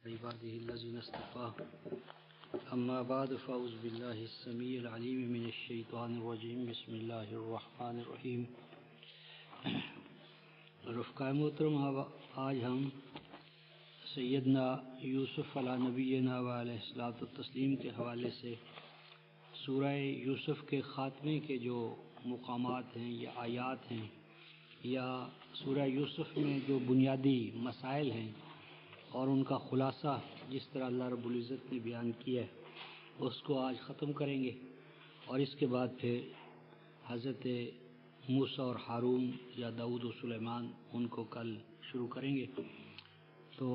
عباده الذين اصطفى أما بعد فأعوذ بالله السميع العليم من الشيطان الرجيم بسم الله الرحمن الرحيم رفقائے محترم، آج ہم سیدنا یوسف علی نبینا و علیہ الصلوۃ والتسلیم کے حوالے سے سورہ یوسف کے خاتمے کے جو مقامات ہیں یا آیات ہیں یا سورہ یوسف میں جو بنیادی مسائل ہیں اور ان کا خلاصہ جس طرح اللہ رب العزت نے بیان کیا ہے اس کو آج ختم کریں گے، اور اس کے بعد پھر حضرت موسیٰ اور ہارون یا داؤد و سلیمان ان کو کل شروع کریں گے۔ تو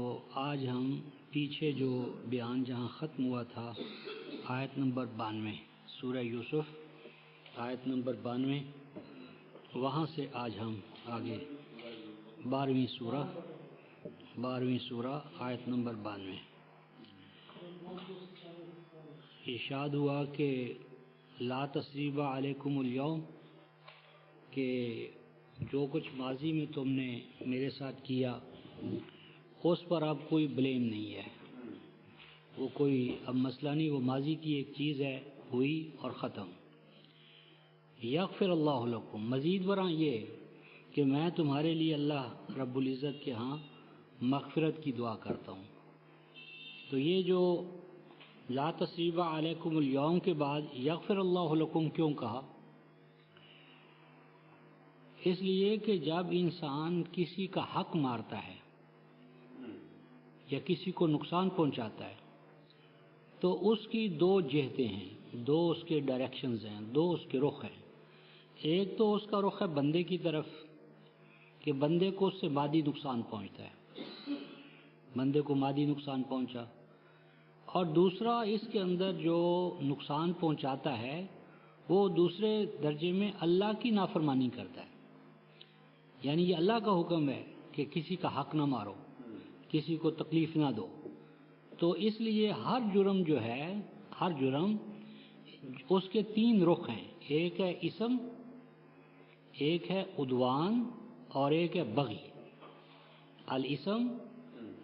آج ہم پیچھے جو بیان جہاں ختم ہوا تھا آیت نمبر 92 سورہ یوسف آیت نمبر 92، وہاں سے آج ہم آگے 12ویں سورہ آیت نمبر 92 ارشاد ہوا کہ لا تثریب علیکم اليوم، کہ جو کچھ ماضی میں تم نے میرے ساتھ کیا اس پر اب کوئی بلیم نہیں ہے، وہ کوئی اب مسئلہ نہیں، وہ ماضی کی ایک چیز ہے، ہوئی اور ختم۔ یغفر اللہ لکم، مزید برآں یہ کہ میں تمہارے لیے اللہ رب العزت کے ہاں مغفرت کی دعا کرتا ہوں۔ تو یہ جو لا تثریب علیکم اليوم کے بعد یغفر اللہ لکم کیوں کہا؟ اس لیے کہ جب انسان کسی کا حق مارتا ہے یا کسی کو نقصان پہنچاتا ہے تو اس کی دو جہتیں ہیں، دو اس کے ڈائریکشنز ہیں، دو اس کے رخ ہیں۔ ایک تو اس کا رخ ہے بندے کی طرف کہ بندے کو اس سے مادی نقصان پہنچتا ہے، بندے کو مادی نقصان پہنچا، اور دوسرا اس کے اندر جو نقصان پہنچاتا ہے وہ دوسرے درجے میں اللہ کی نافرمانی کرتا ہے، یعنی یہ اللہ کا حکم ہے کہ کسی کا حق نہ مارو، کسی کو تکلیف نہ دو۔ تو اس لیے ہر جرم جو ہے، ہر جرم اس کے تین رخ ہیں، ایک ہے اسم، ایک ہے عدوان اور ایک ہے بغی۔ الاسم،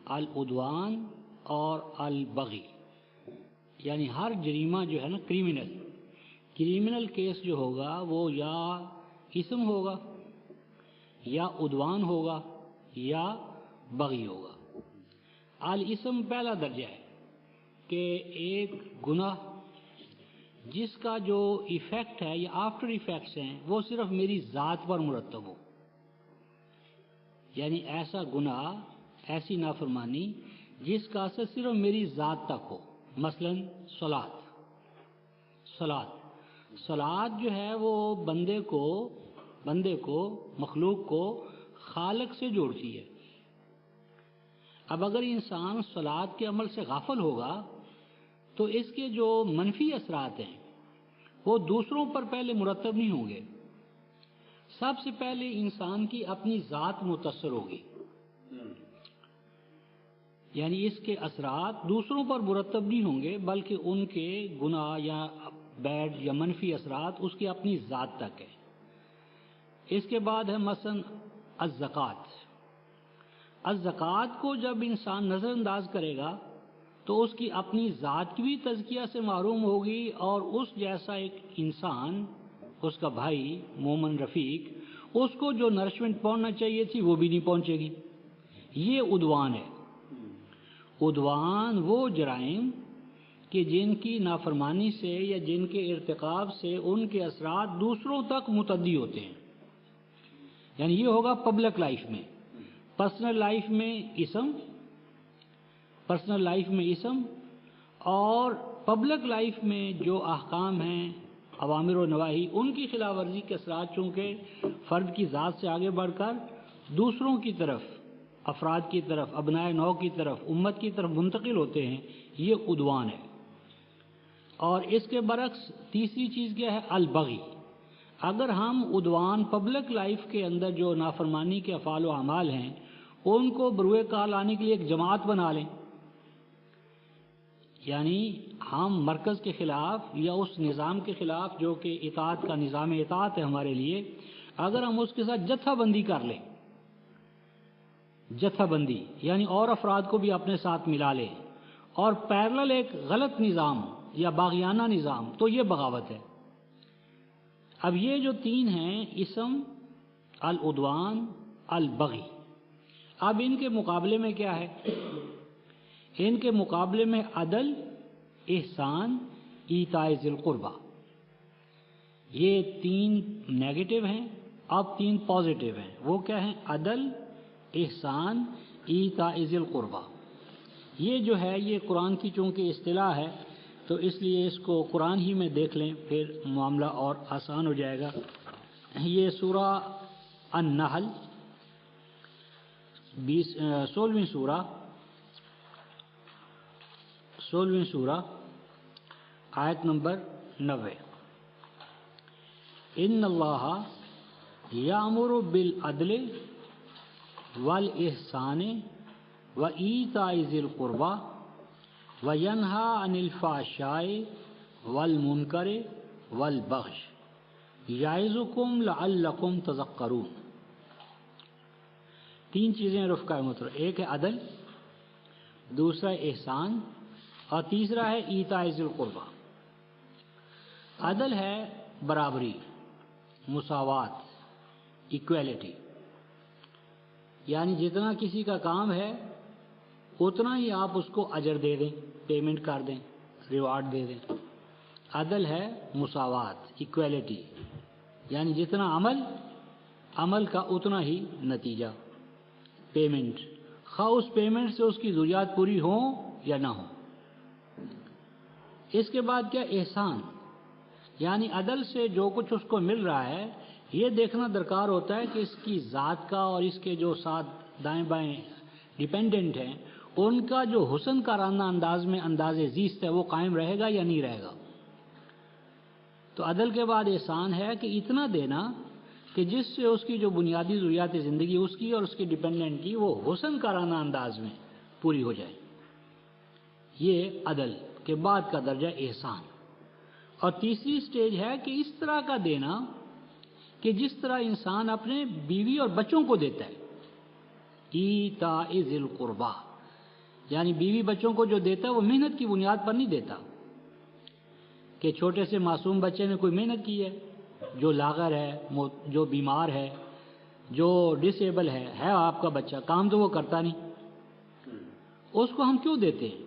العدوان اور البغی، یعنی ہر جریمہ جو ہے نا کریمنل کیس جو ہوگا وہ یا اسم ہوگا یا عدوان ہوگا یا بغی ہوگا۔ الاسم پہلا درجہ ہے کہ ایک گناہ جس کا جو ایفیکٹ ہے یا آفٹر ایفیکٹس ہیں وہ صرف میری ذات پر مرتب ہو، یعنی ایسا گناہ، ایسی نافرمانی جس کا اثر صرف میری ذات تک ہو، مثلا صلاۃ جو ہے وہ بندے کو مخلوق کو خالق سے جوڑتی ہے۔ اب اگر انسان صلاۃ کے عمل سے غافل ہوگا تو اس کے جو منفی اثرات ہیں وہ دوسروں پر پہلے مرتب نہیں ہوں گے، سب سے پہلے انسان کی اپنی ذات متاثر ہوگی، یعنی اس کے اثرات دوسروں پر مرتب نہیں ہوں گے بلکہ ان کے گناہ یا بیڈ یا منفی اثرات اس کی اپنی ذات تک ہے۔ اس کے بعد ہے مثلا الزکوٰۃ کو جب انسان نظر انداز کرے گا تو اس کی اپنی ذات کی بھی تزکیہ سے محروم ہوگی، اور اس جیسا ایک انسان، اس کا بھائی مومن رفیق، اس کو جو نرشمنٹ پہنچنا چاہیے تھی وہ بھی نہیں پہنچے گی۔ یہ عدوان ہے۔ عدوان وہ جرائم کہ جن کی نافرمانی سے یا جن کے ارتکاب سے ان کے اثرات دوسروں تک متعدی ہوتے ہیں، یعنی یہ ہوگا پبلک لائف میں۔ پرسنل لائف میں اسم اور پبلک لائف میں جو احکام ہیں، اوامر و نواہی، ان کی خلاف ورزی کے اثرات چونکہ فرد کی ذات سے آگے بڑھ کر دوسروں کی طرف، افراد کی طرف، ابنائے نو کی طرف، امت کی طرف منتقل ہوتے ہیں، یہ عدوان ہے۔ اور اس کے برعکس تیسری چیز کیا ہے؟ البغی۔ اگر ہم عدوان پبلک لائف کے اندر جو نافرمانی کے افعال و اعمال ہیں ان کو بروئے کار لانے کے لیے ایک جماعت بنا لیں، یعنی ہم مرکز کے خلاف یا اس نظام کے خلاف جو کہ اطاعت کا نظام اطاعت ہے ہمارے لیے، اگر ہم اس کے ساتھ جتھا بندی کر لیں جتھا بندی یعنی اور افراد کو بھی اپنے ساتھ ملا لے، اور پیرلل ایک غلط نظام یا باغیانہ نظام، تو یہ بغاوت ہے۔ اب یہ جو تین ہیں اسم، العدوان، البغی، اب ان کے مقابلے میں کیا ہے؟ ان کے مقابلے میں عدل، احسان، ایتاء ذی القربہ، یہ تین نیگیٹو ہیں، اب تین پازیٹیو ہیں۔ وہ کیا ہیں؟ عدل، احسان، ایتاء ذی القربہ۔ یہ جو ہے یہ قرآن کی چونکہ اصطلاح ہے تو اس لیے اس کو قرآن ہی میں دیکھ لیں، پھر معاملہ اور آسان ہو جائے گا۔ یہ سورہ النحل 16ویں سورہ آیت نمبر 90۔ ان اللہ یامر بالعدل والاحسان وایتاء ذی القربى وینہی عن الفحشاء والمنکر والبغی یعظکم لعلکم تذکرون۔ تین چیزیں رفقۂ محترم، ایک ہے عدل، دوسرا ہے احسان، اور تیسرا ہے ایتاء ذی القربہ۔ عدل ہے برابری، مساوات، ایکویلٹی، یعنی جتنا کسی کا کام ہے اتنا ہی آپ اس کو اجر دے دیں، پیمنٹ کر دیں، ریوارڈ دے دیں۔ عدل ہے مساوات، ایکویلٹی، یعنی جتنا عمل کا اتنا ہی نتیجہ، پیمنٹ، خواہ اس پیمنٹ سے اس کی ضروریات پوری ہوں یا نہ ہوں۔ اس کے بعد کیا؟ احسان، یعنی عدل سے جو کچھ اس کو مل رہا ہے یہ دیکھنا درکار ہوتا ہے کہ اس کی ذات کا اور اس کے جو ساتھ دائیں بائیں ڈیپینڈنٹ ہیں ان کا جو حسن کارانہ انداز میں انداز زیست ہے وہ قائم رہے گا یا نہیں رہے گا۔ تو عدل کے بعد احسان ہے کہ اتنا دینا کہ جس سے اس کی جو بنیادی ضروریات زندگی اس کی اور اس کے ڈیپینڈنٹ کی وہ حسن کارانہ انداز میں پوری ہو جائے۔ یہ عدل کے بعد کا درجہ احسان۔ اور تیسری سٹیج ہے کہ اس طرح کا دینا کہ جس طرح انسان اپنے بیوی اور بچوں کو دیتا ہے، ایتاء ذی القربہ، یعنی بیوی بچوں کو جو دیتا ہے وہ محنت کی بنیاد پر نہیں دیتا کہ چھوٹے سے معصوم بچے نے کوئی محنت کی ہے، جو لاغر ہے، جو بیمار ہے، جو ڈس ایبل ہے آپ کا بچہ، کام تو وہ کرتا نہیں، اس کو ہم کیوں دیتے ہیں؟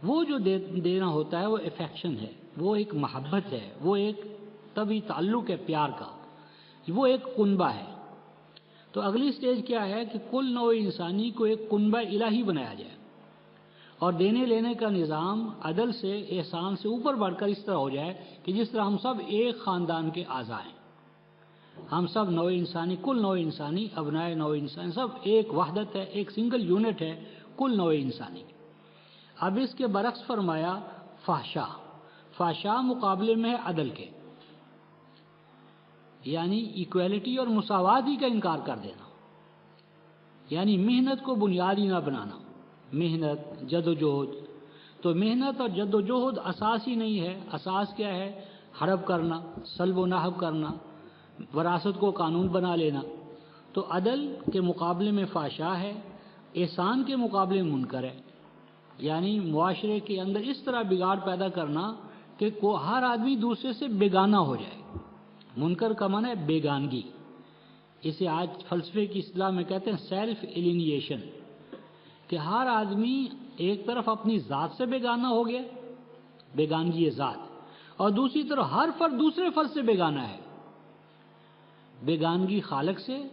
وہ جو دینا ہوتا ہے وہ افیکشن ہے، وہ ایک محبت ہے، وہ ایک طبی تعلق ہے پیار کا، وہ ایک کنبہ ہے۔ تو اگلی سٹیج کیا ہے کہ کل نوع انسانی کو ایک کنبہ الہی بنایا جائے اور دینے لینے کا نظام عدل سے، احسان سے اوپر بڑھ کر اس طرح ہو جائے کہ جس طرح ہم سب ایک خاندان کے اعضاء ہیں، ہم سب نوع انسانی، کل نوع انسانی، ابنائے نوع انسانی، سب ایک وحدت ہے، ایک سنگل یونٹ ہے کل نوع انسانی۔ اب اس کے برعکس فرمایا فحشاء مقابلے میں ہے عدل کے، یعنی ایکویلٹی اور مساوات ہی کا انکار کر دینا، یعنی محنت کو بنیادی نہ بنانا، محنت، جد و جہد۔ تو محنت اور جد و جہد اساس ہی نہیں ہے، اساس کیا ہے؟ ہڑپ کرنا، سلب و نہب کرنا، وراثت کو قانون بنا لینا۔ تو عدل کے مقابلے میں فحشاء ہے، احسان کے مقابلے میں منکر ہے، یعنی معاشرے کے اندر اس طرح بگاڑ پیدا کرنا کہ ہر آدمی دوسرے سے بیگانہ ہو جائے۔ منکر کا معنی ہے بیگانگی، اسے آج فلسفے کی اصطلاح میں کہتے ہیں سیلف الینیشن، کہ ہر آدمی ایک طرف اپنی ذات سے بیگانہ ہو گیا، بیگانگی ذات، اور دوسری طرف ہر فرد دوسرے فرد سے بیگانہ ہے، بیگانگی خالق سے،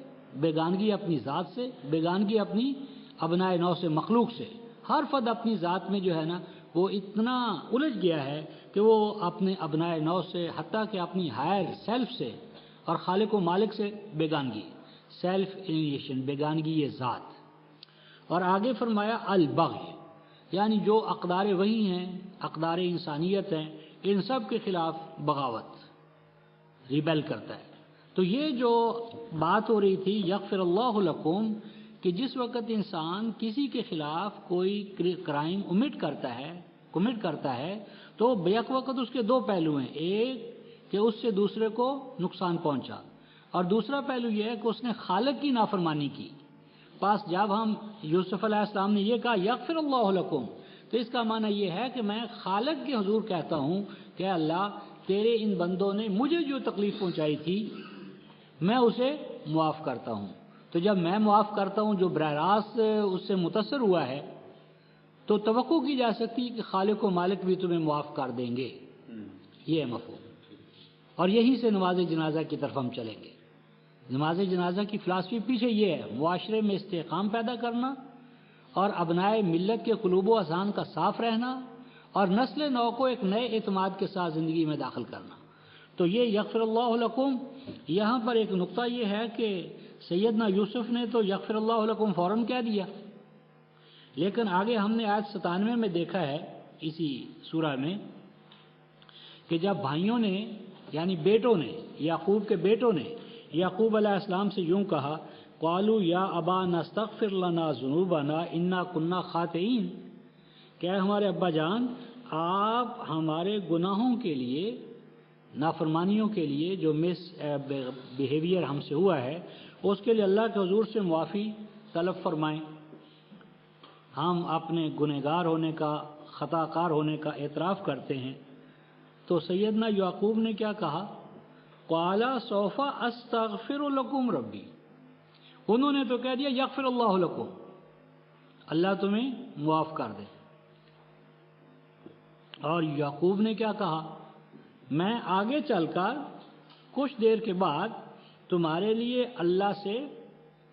بیگانگی اپنی ذات سے، بیگانگی اپنی ابنائے نوع سے، مخلوق سے۔ ہر فرد اپنی ذات میں جو ہے نا وہ اتنا الجھ گیا ہے کہ وہ اپنے ابنائے نوع سے، حتیٰ کہ اپنی ہائر سیلف سے اور خالق و مالک سے بیگانگی، سیلف الینیشن، بیگانگی یہ ذات۔ اور آگے فرمایا البغی، یعنی جو اقدار وحی ہیں، اقدار انسانیت ہیں، ان سب کے خلاف بغاوت، ریبیل کرتا ہے۔ تو یہ جو بات ہو رہی تھی یغفر اللہ لکم، کہ جس وقت انسان کسی کے خلاف کوئی کرائم کمٹ کرتا ہے تو بیک وقت اس کے دو پہلو ہیں، ایک کہ اس سے دوسرے کو نقصان پہنچا، اور دوسرا پہلو یہ ہے کہ اس نے خالق کی نافرمانی کی، پاس جب ہم یوسف علیہ السلام نے یہ کہا یغفر اللہ لکم، تو اس کا معنی یہ ہے کہ میں خالق کے حضور کہتا ہوں کہ اللہ تیرے ان بندوں نے مجھے جو تکلیف پہنچائی تھی میں اسے معاف کرتا ہوں۔ تو جب میں معاف کرتا ہوں جو براہ راست اس سے متاثر ہوا ہے تو توقع کی جا سکتی ہے کہ خالق و مالک بھی تمہیں معاف کر دیں گے، یہ ہے مفہوم۔ اور یہیں سے نماز جنازہ کی طرف ہم چلیں گے۔ نماز جنازہ کی فلاسفی پیچھے یہ ہے، معاشرے میں استحکام پیدا کرنا اور ابنائے ملت کے قلوب و اذہان کا صاف رہنا اور نسل نو کو ایک نئے اعتماد کے ساتھ زندگی میں داخل کرنا۔ تو یہ یغفر اللہ لکم، یہاں پر ایک نقطہ یہ ہے کہ سیدنا یوسف نے تو یغفر اللہ لکم فوراً کہہ دیا، لیکن آگے ہم نے آیت 97 میں دیکھا ہے اسی سورہ میں کہ جب بھائیوں نے یعنی بیٹوں نے، یعقوب کے بیٹوں نے یعقوب علیہ السلام سے یوں کہا قالوا یا ابانا استغفر لنا ذنوبنا انا کنا خاطئین، کہ اے ہمارے ابا جان آپ ہمارے گناہوں کے لیے، نافرمانیوں کے لیے جو مس بیہیویئر ہم سے ہوا ہے اس کے لیے اللہ کے حضور سے معافی طلب فرمائیں، ہم اپنے گنہگار ہونے کا، خطا کار ہونے کا اعتراف کرتے ہیں۔ تو سیدنا یعقوب نے کیا کہا؟ قال سوف استغفر لکم ربی، انہوں نے تو کہہ دیا یغفر اللہ لکم، اللہ تمہیں معاف کر دے۔ اور یعقوب نے کیا کہا؟ میں آگے چل کر کچھ دیر کے بعد تمہارے لیے اللہ سے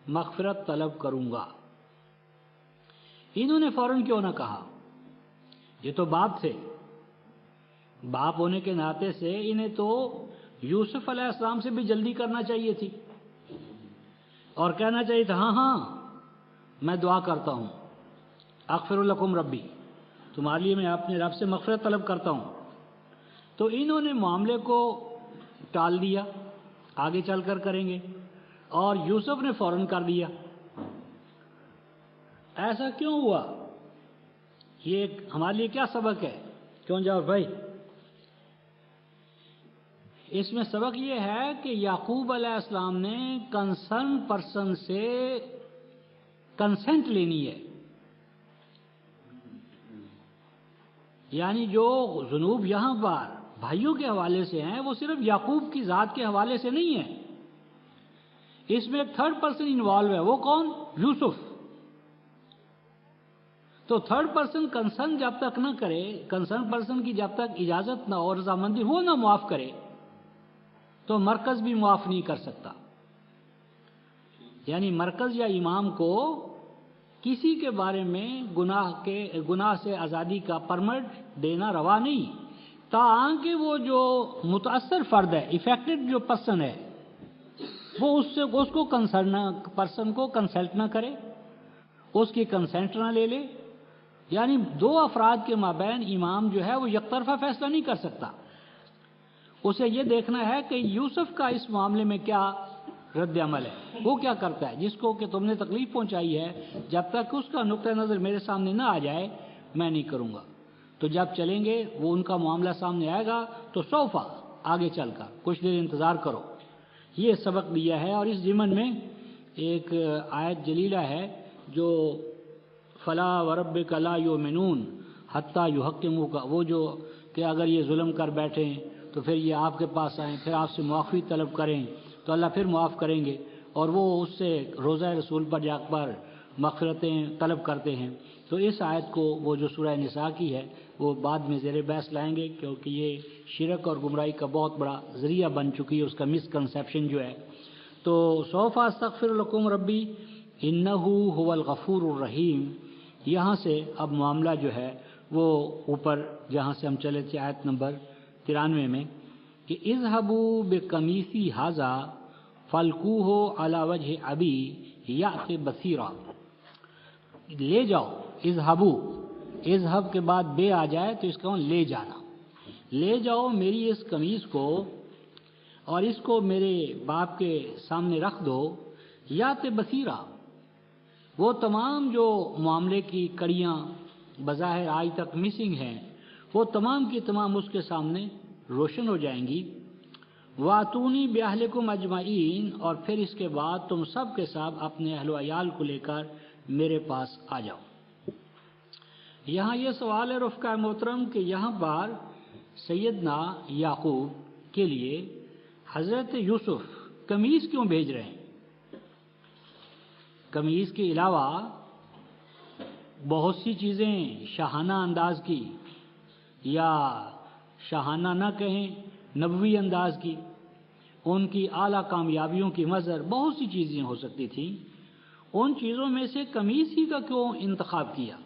مغفرت طلب کروں گا۔ انہوں نے فوراً کیوں نہ کہا؟ یہ تو باپ تھے، باپ ہونے کے ناطے سے انہیں تو یوسف علیہ السلام سے بھی جلدی کرنا چاہیے تھی اور کہنا چاہیے تھا ہاں ہاں میں دعا کرتا ہوں، اغفر لکم ربی، تمہارے لیے میں اپنے رب سے مغفرت طلب کرتا ہوں۔ تو انہوں نے معاملے کو ٹال دیا، آگے چل کر کریں گے، اور یوسف نے فوراً کر دیا۔ ایسا کیوں ہوا؟ یہ ہمارے لیے کیا سبق ہے؟ کیوں جاؤ بھائی؟ اس میں سبق یہ ہے کہ یعقوب علیہ السلام نے کنسرن پرسن سے کنسنٹ لینی ہے، یعنی جو ذنوب یہاں پر بھائیوں کے حوالے سے ہیں وہ صرف یعقوب کی ذات کے حوالے سے نہیں ہے، اس میں ایک تھرڈ پرسن انوالو ہے، وہ کون؟ یوسف۔ تو تھرڈ پرسن کنسرن جب تک نہ کرے، کنسرن پرسن کی جب تک اجازت نہ اور رضامندی ہو نہ معاف کرے تو مرکز بھی معاف نہیں کر سکتا۔ یعنی مرکز یا امام کو کسی کے بارے میں گناہ سے آزادی کا پرمٹ دینا روا نہیں، تاکہ وہ جو متاثر فرد ہے، افیکٹڈ جو پرسن ہے، وہ اس کو کنسرن پرسن کو کنسلٹ نہ کرے، اس کی کنسنٹ نہ لے لے۔ یعنی دو افراد کے مابین امام جو ہے وہ یک طرفہ فیصلہ نہیں کر سکتا، اسے یہ دیکھنا ہے کہ یوسف کا اس معاملے میں کیا رد عمل ہے، وہ کیا کرتا ہے، جس کو کہ تم نے تکلیف پہنچائی ہے جب تک اس کا نقطہ نظر میرے سامنے نہ آ جائے میں نہیں کروں گا۔ تو جب چلیں گے وہ ان کا معاملہ سامنے آئے گا تو سوفا آگے چل کر کچھ دیر انتظار کرو، یہ سبق دیا ہے۔ اور اس ضمن میں ایک آیت جلیلہ ہے جو فلا وربک لا یؤمنون حتی یحکموک، وہ جو کہ اگر یہ ظلم کر بیٹھیں تو پھر یہ آپ کے پاس آئیں، پھر آپ سے معافی طلب کریں تو اللہ پھر معاف کریں گے، اور وہ اس سے روضہ رسول پر جا کر مغفرتیں طلب کرتے ہیں۔ تو اس آیت کو وہ جو سورہ نساء کی ہے وہ بعد میں زیر بحث لائیں گے، کیونکہ یہ شرک اور گمراہی کا بہت بڑا ذریعہ بن چکی ہے، اس کا مس کنسیپشن جو ہے۔ تو سوف استغفر لکم ربی انہ هو الغفور الرحیم، یہاں سے اب معاملہ جو ہے وہ اوپر جہاں سے ہم چلے تھے آیت نمبر 93 میں کہ اذهبوا بقمیصی ھذا فالقوہ علی وجہ ابی یأت بصیرا، لے جاؤ، اذهبوا، اذهب کے بعد بے آ جائے تو اس کا لے جانا، لے جاؤ میری اس قمیص کو اور اس کو میرے باپ کے سامنے رکھ دو، یأت بصیرا، وہ تمام جو معاملے کی کڑیاں بظاہر آج تک مسنگ ہیں وہ تمام کی تمام اس کے سامنے روشن ہو جائیں گی۔ وَاتُونِي بِأَهْلِكُمْ اجمعین، اور پھر اس کے بعد تم سب کے ساتھ اپنے اہل و عیال کو لے کر میرے پاس آ جاؤ۔ یہاں یہ سوال ہے رفقا محترم کہ یہاں پر سیدنا یعقوب کے لیے حضرت یوسف قمیص کیوں بھیج رہے ہیں؟ قمیص کے علاوہ بہت سی چیزیں شاہانہ انداز کی، یا شاہانہ نہ کہیں نبوی انداز کی، ان کی اعلیٰ کامیابیوں کی مظہر بہت سی چیزیں ہو سکتی تھیں، ان چیزوں میں سے قمیص ہی کا کیوں انتخاب کیا؟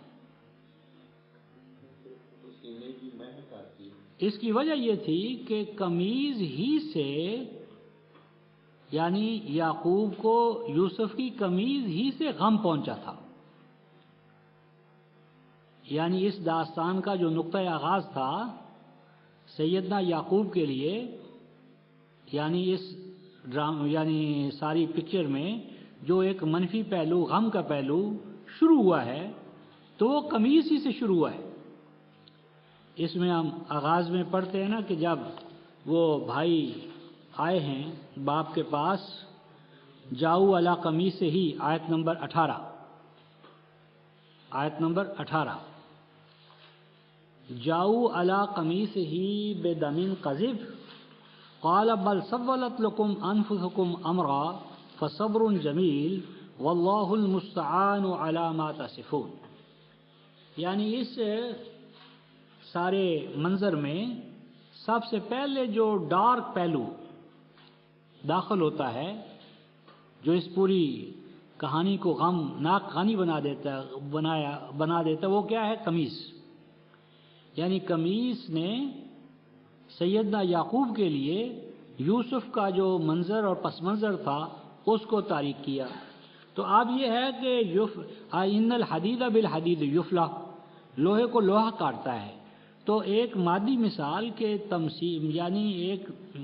اس کی وجہ یہ تھی کہ قمیض ہی سے، یعنی یعقوب کو یوسف کی قمیض ہی سے غم پہنچا تھا۔ یعنی اس داستان کا جو نقطۂ آغاز تھا سیدنا یعقوب کے لیے، یعنی اس یعنی ساری پکچر میں جو ایک منفی پہلو، غم کا پہلو شروع ہوا ہے، تو وہ قمیص ہی سے شروع ہوا ہے۔ اس میں ہم آغاز میں پڑھتے ہیں نا کہ جب وہ بھائی آئے ہیں باپ کے پاس، جاؤ علی قمیص سے ہی، آیت نمبر 18، آیت نمبر 18، جاؤ علی قمیص ہی بدم قذب قال بل سولت لكم انفسكم امرا فصبر جمیل واللہ المستعان علی ما تصفون۔ یعنی اس سارے منظر میں سب سے پہلے جو ڈارک پہلو داخل ہوتا ہے، جو اس پوری کہانی کو غم ناک کہانی بنا دیتا وہ کیا ہے؟ قمیص۔ یعنی قمیص نے سیدنا یعقوب کے لیے یوسف کا جو منظر اور پس منظر تھا اس کو تاریک کیا۔ تو اب یہ ہے کہ ان الحدید بالحدید یفلا، لوہے کو لوہا کاٹتا ہے۔ تو ایک مادی مثال کے تمثیل، یعنی ایک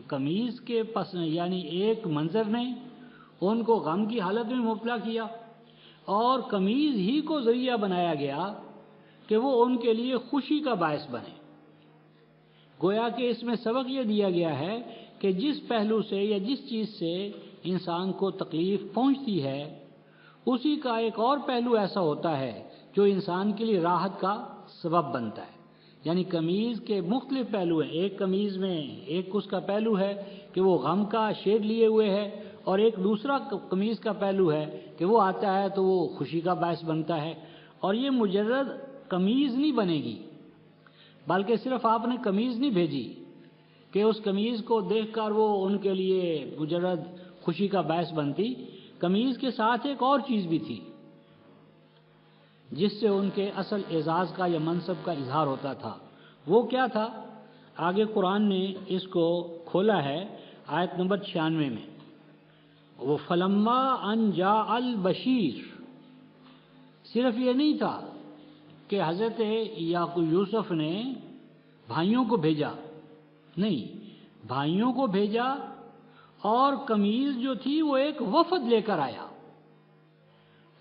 قمیص کے پس، یعنی ایک منظر نے ان کو غم کی حالت میں مبتلا کیا، اور قمیص ہی کو ذریعہ بنایا گیا کہ وہ ان کے لیے خوشی کا باعث بنے۔ گویا کہ اس میں سبق یہ دیا گیا ہے کہ جس پہلو سے یا جس چیز سے انسان کو تکلیف پہنچتی ہے، اسی کا ایک اور پہلو ایسا ہوتا ہے جو انسان کے لیے راحت کا سبب بنتا ہے۔ یعنی قمیض کے مختلف پہلو ہیں، ایک قمیض میں ایک اس کا پہلو ہے کہ وہ غم کا شیڈ لیے ہوئے ہے، اور ایک دوسرا قمیض کا پہلو ہے کہ وہ آتا ہے تو وہ خوشی کا باعث بنتا ہے۔ اور یہ مجرد قمیض نہیں بنے گی، بلکہ صرف آپ نے قمیض نہیں بھیجی کہ اس قمیض کو دیکھ کر وہ ان کے لیے مجرد خوشی کا باعث بنتی، قمیض کے ساتھ ایک اور چیز بھی تھی جس سے ان کے اصل اعزاز کا یا منصب کا اظہار ہوتا تھا۔ وہ کیا تھا؟ آگے قرآن نے اس کو کھولا ہے آیت نمبر 96 میں، وہ فلما ان جاء البشیر۔ صرف یہ نہیں تھا کہ حضرت یوسف نے بھائیوں کو بھیجا، نہیں، بھائیوں کو بھیجا اور قمیض جو تھی وہ ایک وفد لے کر آیا۔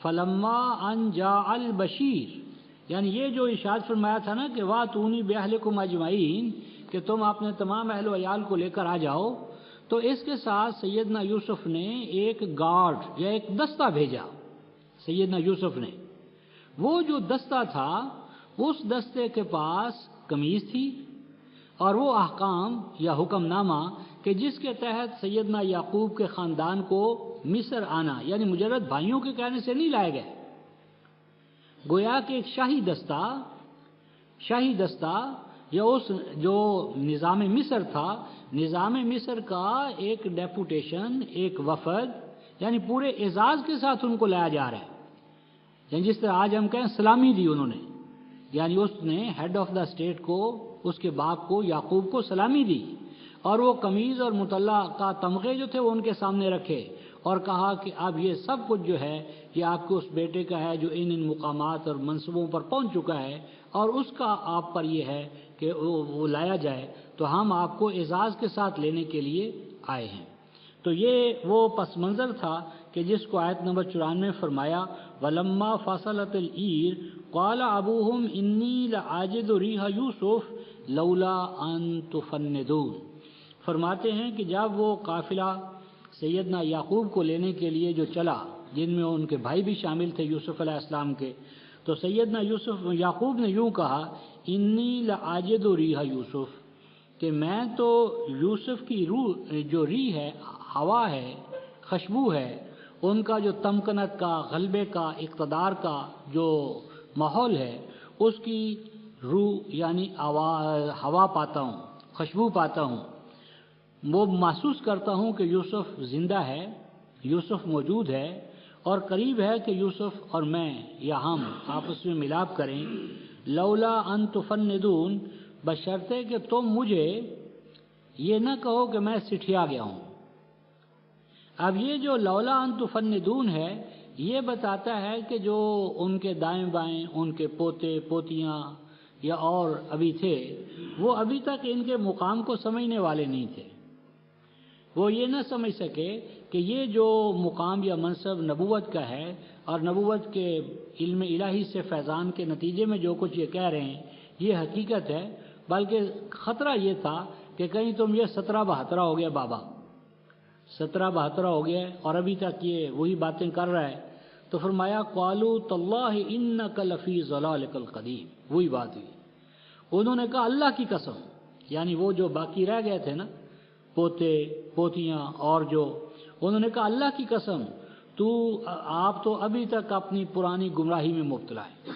فلما ان جاء البشیر، یعنی یہ جو ارشاد فرمایا تھا نا کہ واتونی باہلکم اجمعین، کہ تم اپنے تمام اہل و عیال کو لے کر آ جاؤ، تو اس کے ساتھ سیدنا یوسف نے ایک گارڈ یا ایک دستہ بھیجا۔ سیدنا یوسف نے وہ جو دستہ تھا، اس دستے کے پاس قمیض تھی اور وہ احکام یا حکم نامہ کہ جس کے تحت سیدنا یعقوب کے خاندان کو مصر آنا، یعنی مجرد بھائیوں کے کہنے سے نہیں لائے گئے، گویا کہ ایک شاہی دستہ یا اس جو نظام مصر تھا، نظام مصر کا ایک ڈیپوٹیشن، ایک وفد، یعنی پورے اعزاز کے ساتھ ان کو لایا جا رہا ہے۔ یعنی جس طرح آج ہم کہیں سلامی دی انہوں نے، یعنی اس نے ہیڈ آف دا اسٹیٹ کو، اس کے باپ کو، یعقوب کو سلامی دی، اور وہ قمیض اور مطلع کا تمغے جو تھے وہ ان کے سامنے رکھے اور کہا کہ اب یہ سب کچھ جو ہے یہ آپ کے اس بیٹے کا ہے جو ان مقامات اور منصبوں پر پہنچ چکا ہے، اور اس کا آپ پر یہ ہے کہ وہ لایا جائے، تو ہم آپ کو اعزاز کے ساتھ لینے کے لیے آئے ہیں۔ تو یہ وہ پس منظر تھا کہ جس کو آیت نمبر 94 میں فرمایا وَلَمَّا فَصَلَتِ الْعِيرُ قَالَ أَبُوهُمْ إِنِّي لَأَجِدُ رِيحَ يُوسُفَ لَوْلَا أَن تُفَنِّدُونِ فرماتے ہیں کہ جب وہ قافلہ سیدنا یعقوب کو لینے کے لیے جو چلا، جن میں ان کے بھائی بھی شامل تھے یوسف علیہ السلام کے، تو سیدنا یعقوب نے یوں کہا انی لعاجد ریح یوسف، کہ میں تو یوسف کی روح جو ریح ہے، ہوا ہے، خوشبو ہے، ان کا جو تمکنت کا، غلبے کا، اقتدار کا جو ماحول ہے، اس کی روح یعنی ہوا پاتا ہوں، خوشبو پاتا ہوں، وہ محسوس کرتا ہوں کہ یوسف زندہ ہے، یوسف موجود ہے، اور قریب ہے کہ یوسف اور میں یا ہم آپس میں ملاپ کریں۔ لولا ان تفندون، بشرطے کہ تم مجھے یہ نہ کہو کہ میں سٹھیا گیا ہوں۔ اب یہ جو لولا ان تفندون ہے، یہ بتاتا ہے کہ جو ان کے دائیں بائیں ان کے پوتے پوتیاں یا اور ابھی تھے، وہ ابھی تک ان کے مقام کو سمجھنے والے نہیں تھے۔ وہ یہ نہ سمجھ سکے کہ یہ جو مقام یا منصب نبوت کا ہے اور نبوت کے علم الہی سے فیضان کے نتیجے میں جو کچھ یہ کہہ رہے ہیں یہ حقیقت ہے، بلکہ خطرہ یہ تھا کہ کہیں تم یہ 17-72 ہو گیا بابا، 17-72 ہو گیا اور ابھی تک یہ وہی باتیں کر رہا ہے۔ تو فرمایا قالوا تاللہ انک لفی ضلالک القدیم، وہی بات ہوئی۔ انہوں نے کہا اللہ کی قسم، یعنی وہ جو باقی رہ گئے تھے نا، پوتے پوتیاں، اور جو انہوں نے کہا اللہ کی قسم آپ تو ابھی تک اپنی پرانی گمراہی میں مبتلا ہے،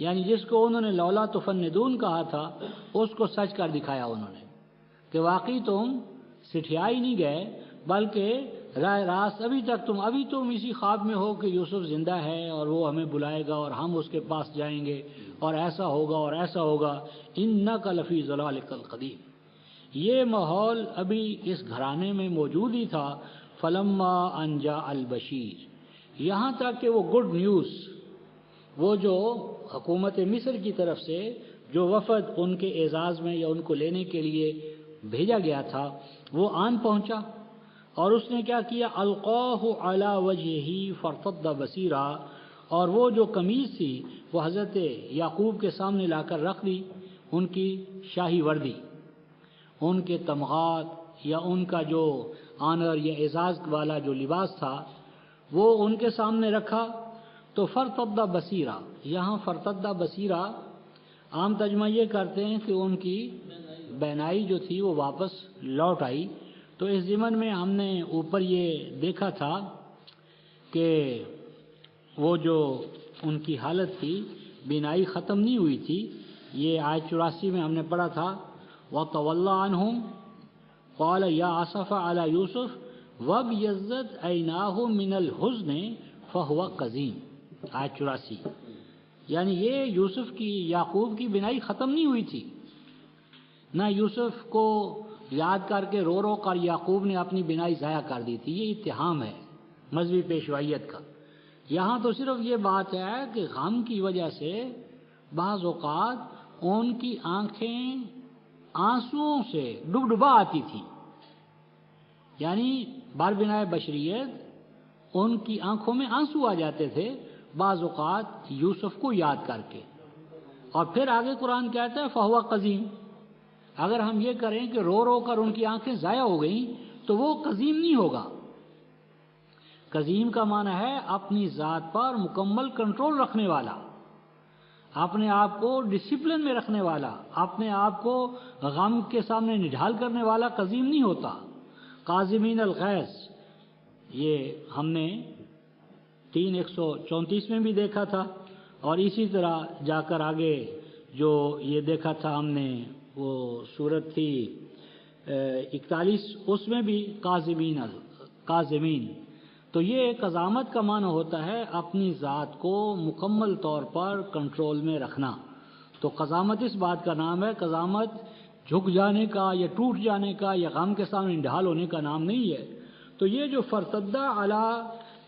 یعنی جس کو انہوں نے لولا تفندون کہا تھا اس کو سچ کر دکھایا انہوں نے کہ واقعی تم سٹھیا ہی نہیں گئے، بلکہ راہ راست ابھی تم اسی خواب میں ہو کہ یوسف زندہ ہے اور وہ ہمیں بلائے گا اور ہم اس کے پاس جائیں گے اور ایسا ہوگا اور ایسا ہوگا۔ انک لفی ضلالک القدیم، یہ ماحول ابھی اس گھرانے میں موجود ہی تھا۔ فلما ان جاء البشیر، یہاں تک کہ وہ گڈ نیوز، وہ جو حکومت مصر کی طرف سے جو وفد ان کے اعزاز میں یا ان کو لینے کے لیے بھیجا گیا تھا، وہ آن پہنچا، اور اس نے کیا کیا، القاہ علی وجہہ فرتد بصیرا، اور وہ جو قمیض تھی وہ حضرت یعقوب کے سامنے لا کر رکھ دی، ان کی شاہی وردی، ان کے تمغات یا ان کا جو آنر یا اعزاز والا جو لباس تھا وہ ان کے سامنے رکھا۔ تو فرتدہ بصیرہ، یہاں فرتدہ بصیرہ عام ترجمہ یہ کرتے ہیں کہ ان کی بینائی جو تھی وہ واپس لوٹ آئی۔ تو اس ضمن میں ہم نے اوپر یہ دیکھا تھا کہ وہ جو ان کی حالت تھی، بینائی ختم نہیں ہوئی تھی۔ یہ آیت 84 میں ہم نے پڑھا تھا وَتَوَلَّى عَنْهُمْ قَالَ يَا أَسَفَ عَلَى يُوسُفَ وَابْيَضَّتْ عَيْنَاهُ مِنَ الْحُزْنِ فَهُوَ كَظِيمٌ، آیت 84۔ یعنی یہ یوسف کی، یعقوب کی بینائی ختم نہیں ہوئی تھی، نہ یوسف کو یاد کر کے رو رو کر یعقوب نے اپنی بینائی ضائع کر دی تھی۔ یہ اتہام ہے مذہبی پیشوائیت کا۔ یہاں تو صرف یہ بات ہے کہ غم کی وجہ سے بعض اوقات ان کی آنکھیں آنسوؤں سے ڈبڈبا آتی تھی، یعنی باربنائے بشریت ان کی آنکھوں میں آنسو آ جاتے تھے بعض اوقات یوسف کو یاد کر کے۔ اور پھر آگے قرآن کہتا ہے فہو قزیم، اگر ہم یہ کریں کہ رو رو کر ان کی آنکھیں ضائع ہو گئیں تو وہ قزیم نہیں ہوگا۔ قزیم کا معنی ہے اپنی ذات پر مکمل کنٹرول رکھنے والا، اپنے آپ کو ڈسپلن میں رکھنے والا، اپنے آپ کو غم کے سامنے نڈھال کرنے والا قزیم نہیں ہوتا۔ قازمین الغیظ، یہ ہم نے 3:134 میں بھی دیکھا تھا، اور اسی طرح جا کر آگے جو یہ دیکھا تھا ہم نے، وہ صورت تھی 41، اس میں بھی قازمین۔ تو یہ قزامت کا معنی ہوتا ہے اپنی ذات کو مکمل طور پر کنٹرول میں رکھنا۔ تو قزامت اس بات کا نام ہے، قزامت جھک جانے کا یا ٹوٹ جانے کا یا غم کے سامنے ڈھال ہونے کا نام نہیں ہے۔ تو یہ جو فرتدہ علی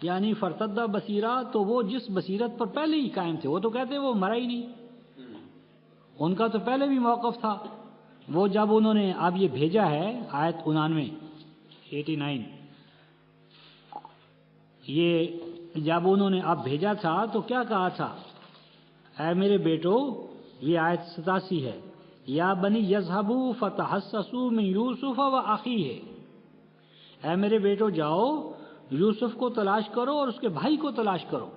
یعنی فرتدہ بصیرہ، تو وہ جس بصیرت پر پہلے ہی قائم تھے، وہ تو کہتے ہیں وہ مرا ہی نہیں، ان کا تو پہلے بھی موقف تھا۔ وہ جب انہوں نے اب یہ بھیجا ہے آیت 89 یہ جب انہوں نے اب بھیجا تھا تو کیا کہا تھا، اے میرے بیٹو، یہ آیت 87 ہے، یا بنی یذهبوا فتحسسوا من یوسف و اخیہ، اے میرے بیٹو جاؤ یوسف کو تلاش کرو اور اس کے بھائی کو تلاش کرو،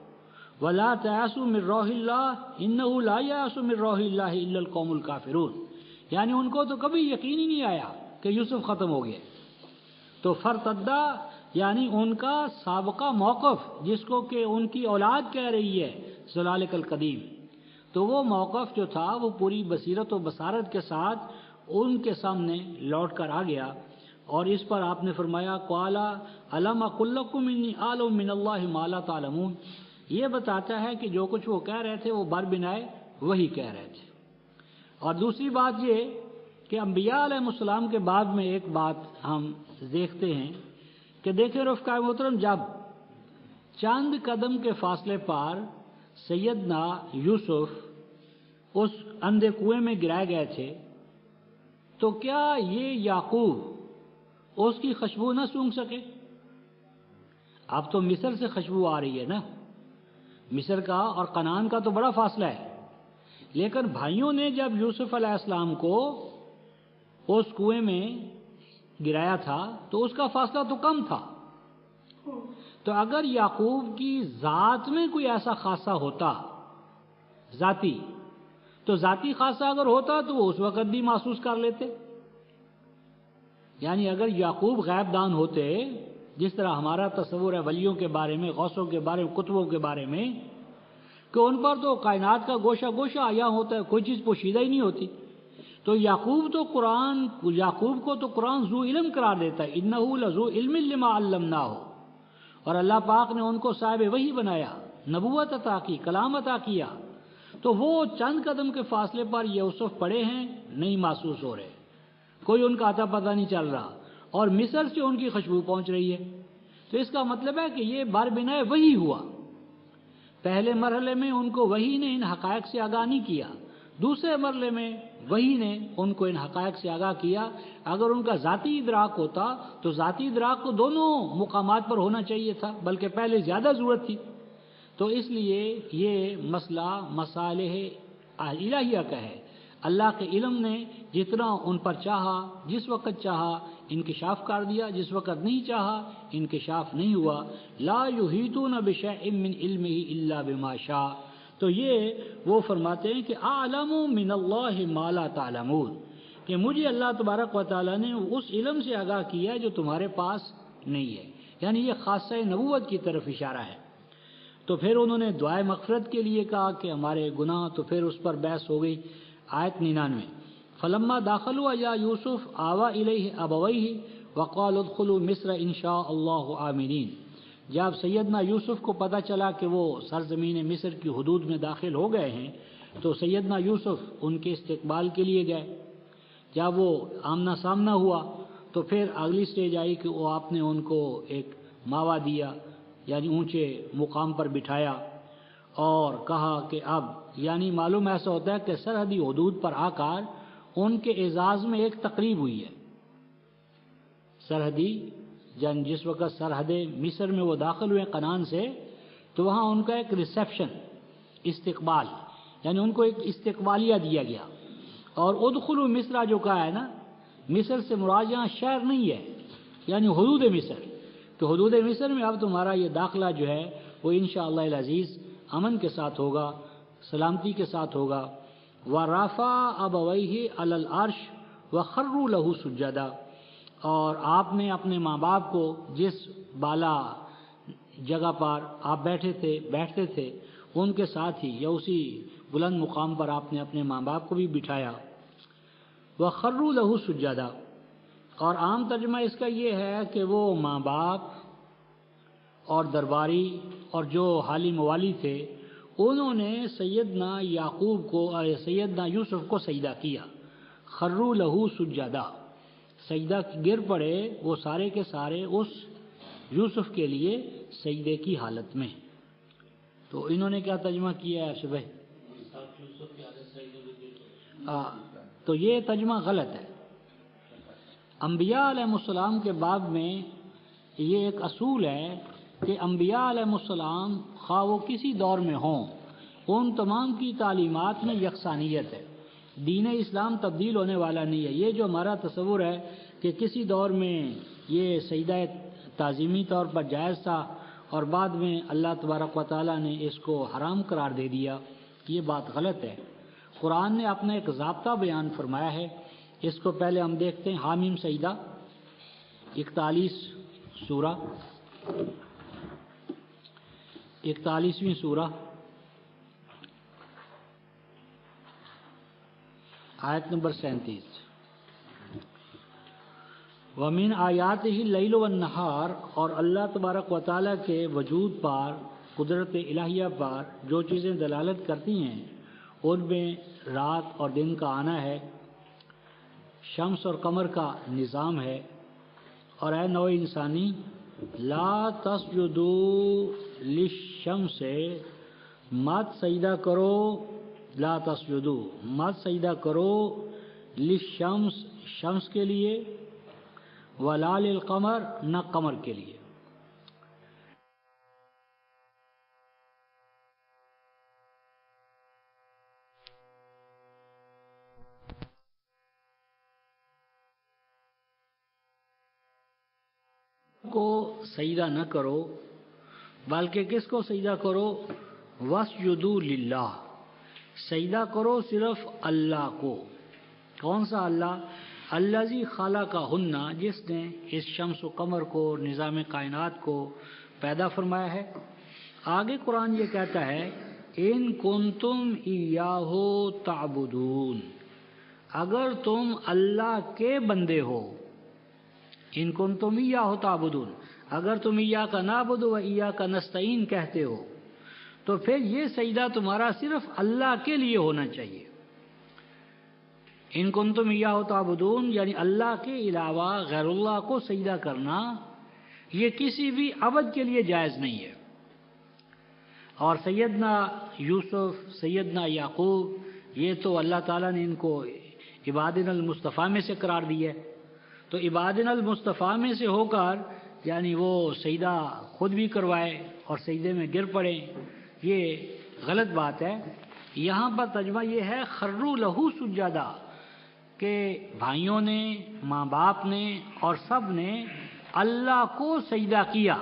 ولا تیأسوا من روح اللہ انہ لا یأس من روح اللہ الا القوم الکافرون، یعنی ان کو تو کبھی یقین ہی نہیں آیا کہ یوسف ختم ہو گیا۔ تو فرتدا یعنی ان کا سابقہ موقف، جس کو کہ ان کی اولاد کہہ رہی ہے ذلالک القدیم، تو وہ موقف جو تھا وہ پوری بصیرت و بصارت کے ساتھ ان کے سامنے لوٹ کر آ گیا، اور اس پر آپ نے فرمایا قال الم اقل لکم انی اعلم من اللہ ما لا تعلمون، یہ بتاتا ہے کہ جو کچھ وہ کہہ رہے تھے وہ بر بنائے وہی کہہ رہے تھے۔ اور دوسری بات یہ کہ انبیاء علیہ السلام کے بعد میں ایک بات ہم دیکھتے ہیں کہ دیکھیں رفقا محترم، جب چند قدم کے فاصلے پر سیدنا یوسف اس اندھے کنویں میں گرائے گئے تھے، تو کیا یہ یعقوب اس کی خوشبو نہ سونگھ سکے؟ اب تو مصر سے خوشبو آ رہی ہے نا، مصر کا اور کنعان کا تو بڑا فاصلہ ہے، لیکن بھائیوں نے جب یوسف علیہ السلام کو اس کنویں میں گرایا تھا تو اس کا فاصلہ تو کم تھا، تو اگر یعقوب کی ذات میں کوئی ایسا خاصہ ہوتا ذاتی، تو ذاتی خاصہ اگر ہوتا تو وہ اس وقت بھی محسوس کر لیتے۔ یعنی اگر یعقوب غیب دان ہوتے، جس طرح ہمارا تصور ہے ولیوں کے بارے میں، غوثوں کے بارے میں، کتبوں کے بارے میں، کہ ان پر تو کائنات کا گوشہ گوشہ آیا ہوتا ہے، کوئی چیز پوشیدہ ہی نہیں ہوتی، تو یعقوب کو تو قرآن ذو علم قرار دیتا ہے، انہ لذو علم لما علمناہ، اور اللہ پاک نے ان کو صاحب وحی بنایا، نبوت عطا کی، کلام عطا کیا، تو وہ چند قدم کے فاصلے پر یوسف پڑے ہیں، نہیں محسوس ہو رہے، کوئی ان کا اتا پتہ نہیں چل رہا، اور مصر سے ان کی خوشبو پہنچ رہی ہے۔ تو اس کا مطلب ہے کہ یہ بار بنائے وحی ہوا۔ پہلے مرحلے میں ان کو وحی نے ان حقائق سے آگاہ نہیں کیا، دوسرے مرحلے میں وحی نے ان کو ان حقائق سے آگاہ کیا۔ اگر ان کا ذاتی ادراک ہوتا تو ذاتی ادراک کو دونوں مقامات پر ہونا چاہیے تھا، بلکہ پہلے زیادہ ضرورت تھی۔ تو اس لیے یہ مسئلہ مصالح الہیہ کا ہے، اللہ کے علم نے جتنا ان پر چاہا، جس وقت چاہا انکشاف کر دیا، جس وقت نہیں چاہا انکشاف نہیں ہوا۔ لا یحیطون بشیء من علمہ الا بما شاء، تو یہ وہ فرماتے ہیں کہ اعلم من اللہ ما لا تعلمون، کہ مجھے اللہ تبارک و تعالیٰ نے اس علم سے آگاہ کیا جو تمہارے پاس نہیں ہے، یعنی یہ خاصہ نبوت کی طرف اشارہ ہے۔ تو پھر انہوں نے دعائے مغفرت کے لیے کہا کہ ہمارے گناہ، تو پھر اس پر بحث ہو گئی۔ آیت 99 فلما داخلوا یا یوسف آوا الیہ ابویہ وقالوا ادخلوا مصر ان شاء اللہ آمنین، جب سیدنا یوسف کو پتہ چلا کہ وہ سرزمین مصر کی حدود میں داخل ہو گئے ہیں، تو سیدنا یوسف ان کے استقبال کے لیے گئے۔ جب وہ آمنا سامنا ہوا تو پھر اگلی سٹیج آئی کہ وہ آپ نے ان کو ایک ماوا دیا، یعنی اونچے مقام پر بٹھایا، اور کہا کہ اب یعنی معلوم ایسا ہوتا ہے کہ سرحدی حدود پر آ کر ان کے اعزاز میں ایک تقریب ہوئی ہے۔ سرحدی جس وقت سرحد مصر میں وہ داخل ہوئے کنعان سے، تو وہاں ان کا ایک ریسیپشن، استقبال، یعنی ان کو ایک استقبالیہ دیا گیا۔ اور ادخلوا مصر جو کہا ہے نا، مصر سے مراد یہاں شہر نہیں ہے، یعنی حدود مصر، کہ حدود مصر میں اب تمہارا یہ داخلہ جو ہے وہ انشاءاللہ العزیز امن کے ساتھ ہوگا، سلامتی کے ساتھ ہوگا۔ وَرَفَعَ أَبَوَيْهِ عَلَى الْعَرْشِ وَخَرُّوا لَهُ سُجَّدًا، اور آپ نے اپنے ماں باپ کو جس بالا جگہ پر آپ بیٹھتے تھے ان کے ساتھ ہی، یا اسی بلند مقام پر آپ نے اپنے ماں باپ کو بھی بٹھایا۔ وَخَرُّوا لَهُ سُجَّدًا، اور عام ترجمہ اس کا یہ ہے کہ وہ ماں باپ اور درباری اور جو حالی موالی تھے، انہوں نے سیدنا یوسف کو سجدہ کیا۔ خروا لہو سجدہ، سجدہ گر پڑے وہ سارے کے سارے اس یوسف کے لیے سجدے کی حالت میں۔ تو انہوں نے کیا ترجمہ کیا ہے شبہ؟ تو یہ ترجمہ غلط ہے۔ انبیاء علیہ السلام کے باب میں یہ ایک اصول ہے کہ انبیاء علیہ السلام خواہ وہ کسی دور میں ہوں، ان تمام کی تعلیمات میں یکسانیت ہے۔ دین اسلام تبدیل ہونے والا نہیں ہے۔ یہ جو ہمارا تصور ہے کہ کسی دور میں یہ سجدہ تعظیمی طور پر جائز تھا اور بعد میں اللہ تبارک و تعالیٰ نے اس کو حرام قرار دے دیا، یہ بات غلط ہے۔ قرآن نے اپنا ایک ضابطہ بیان فرمایا ہے، اس کو پہلے ہم دیکھتے ہیں۔ حامیم سجدہ 41ویں سورہ آیت نمبر 37۔ وَمِنْ آیاتِهِ اللیل والنہار، اور اللہ تبارک و تعالیٰ کے وجود پر، قدرت الہیہ پر جو چیزیں دلالت کرتی ہیں ان میں رات اور دن کا آنا ہے، شمس اور قمر کا نظام ہے۔ اور اے نوع انسانی، لا تسجدوا للشمس، مت سجدہ کرو، لا تسجدوا مت سجدہ کرو، للشمس شمس کے لیے، ولا للقمر نہ قمر کے لیے۔ کو سجدہ نہ کرو، بلکہ کس کو سجدہ کرو؟ واسجدوا للہ، سجدہ کرو صرف اللہ کو۔ کون سا اللہ؟ الذی خلقہن، جس نے اس شمس و قمر کو، نظام کائنات کو پیدا فرمایا ہے۔ آگے قرآن یہ کہتا ہے ان کنتم ایاہ تعبدون، اگر تم اللہ کے بندے ہو، ان کنتم ایاہ تعبدون، اگر تم ایاک نعبد و ایاک نستعین کہتے ہو تو پھر یہ سجدہ تمہارا صرف اللہ کے لیے ہونا چاہیے۔ ان کنتم ایاہ تعبدون یعنی اللہ کے علاوہ غیر اللہ کو سجدہ کرنا یہ کسی بھی عبد کے لیے جائز نہیں ہے۔ اور سیدنا یوسف، سیدنا یعقوب، یہ تو اللہ تعالیٰ نے ان کو عبادنا المصطفیٰ میں سے قرار دیا ہے، تو عبادنا المصطفیٰ میں سے ہو کر یعنی وہ سجدہ خود بھی کروائے اور سجدے میں گر پڑے، یہ غلط بات ہے۔ یہاں پر ترجمہ یہ ہے خروا لہو سجدا، کہ بھائیوں نے، ماں باپ نے اور سب نے اللہ کو سجدہ کیا،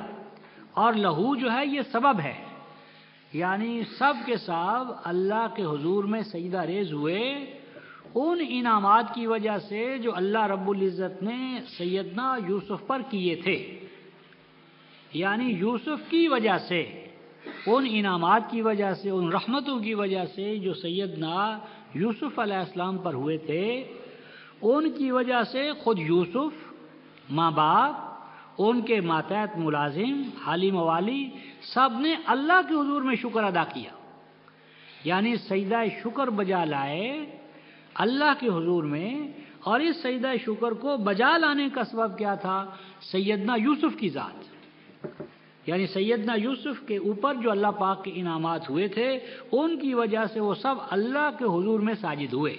اور لہو جو ہے یہ سبب ہے، یعنی سب کے سب اللہ کے حضور میں سجدہ ریز ہوئے ان انعامات کی وجہ سے جو اللہ رب العزت نے سیدنا یوسف پر کیے تھے، یعنی یوسف کی وجہ سے، ان انعامات کی وجہ سے، ان رحمتوں کی وجہ سے جو سیدنا یوسف علیہ السلام پر ہوئے تھے، ان کی وجہ سے خود یوسف، ماں باپ، ان کے ماتحت ملازم، حالی موالی، سب نے اللہ کے حضور میں شکر ادا کیا، یعنی سجدہ شکر بجا لائے اللہ کے حضور میں۔ اور اس سجدہ شکر کو بجا لانے کا سبب کیا تھا؟ سیدنا یوسف کی ذات، یعنی سیدنا یوسف کے اوپر جو اللہ پاک کے انعامات ہوئے تھے ان کی وجہ سے وہ سب اللہ کے حضور میں ساجد ہوئے،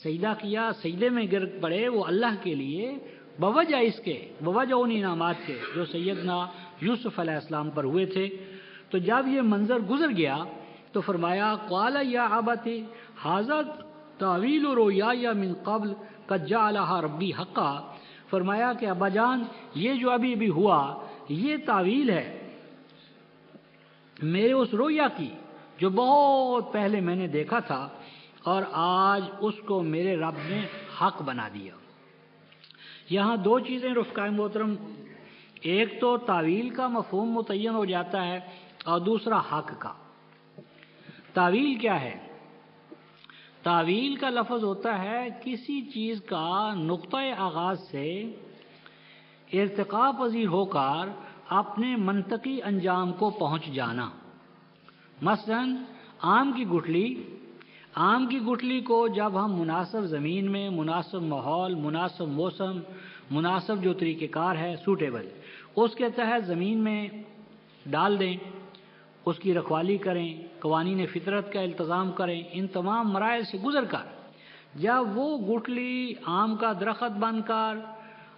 سجدہ کیا، سجدے میں گر پڑے وہ اللہ کے لیے، بوجہ اس کے، بوجہ ان انعامات کے جو سیدنا یوسف علیہ السلام پر ہوئے تھے۔ تو جب یہ منظر گزر گیا تو فرمایا قال یا ابتی ھذا تاویل رؤیایا من قبل قد جعلها ربی حقا، فرمایا کہ ابا جان یہ جو ابھی بھی ہوا یہ تعویل ہے میرے اس رویا کی جو بہت پہلے میں نے دیکھا تھا، اور آج اس کو میرے رب نے حق بنا دیا۔ یہاں دو چیزیں رفقائے محترم، ایک تو تعویل کا مفہوم متعین ہو جاتا ہے اور دوسرا حق کا۔ تعویل کیا ہے؟ تعویل کا لفظ ہوتا ہے کسی چیز کا نقطۂ آغاز سے ارتقاء پذیر ہو کر اپنے منطقی انجام کو پہنچ جانا۔ مثلا آم کی گٹھلی کو جب ہم مناسب زمین میں، مناسب ماحول، مناسب موسم، مناسب جو طریقہ کار ہے سوٹیبل، اس کے تحت زمین میں ڈال دیں، اس کی رکھوالی کریں، قوانین فطرت کا التزام کریں، ان تمام مراحل سے گزر کر جب وہ گٹھلی آم کا درخت بن کر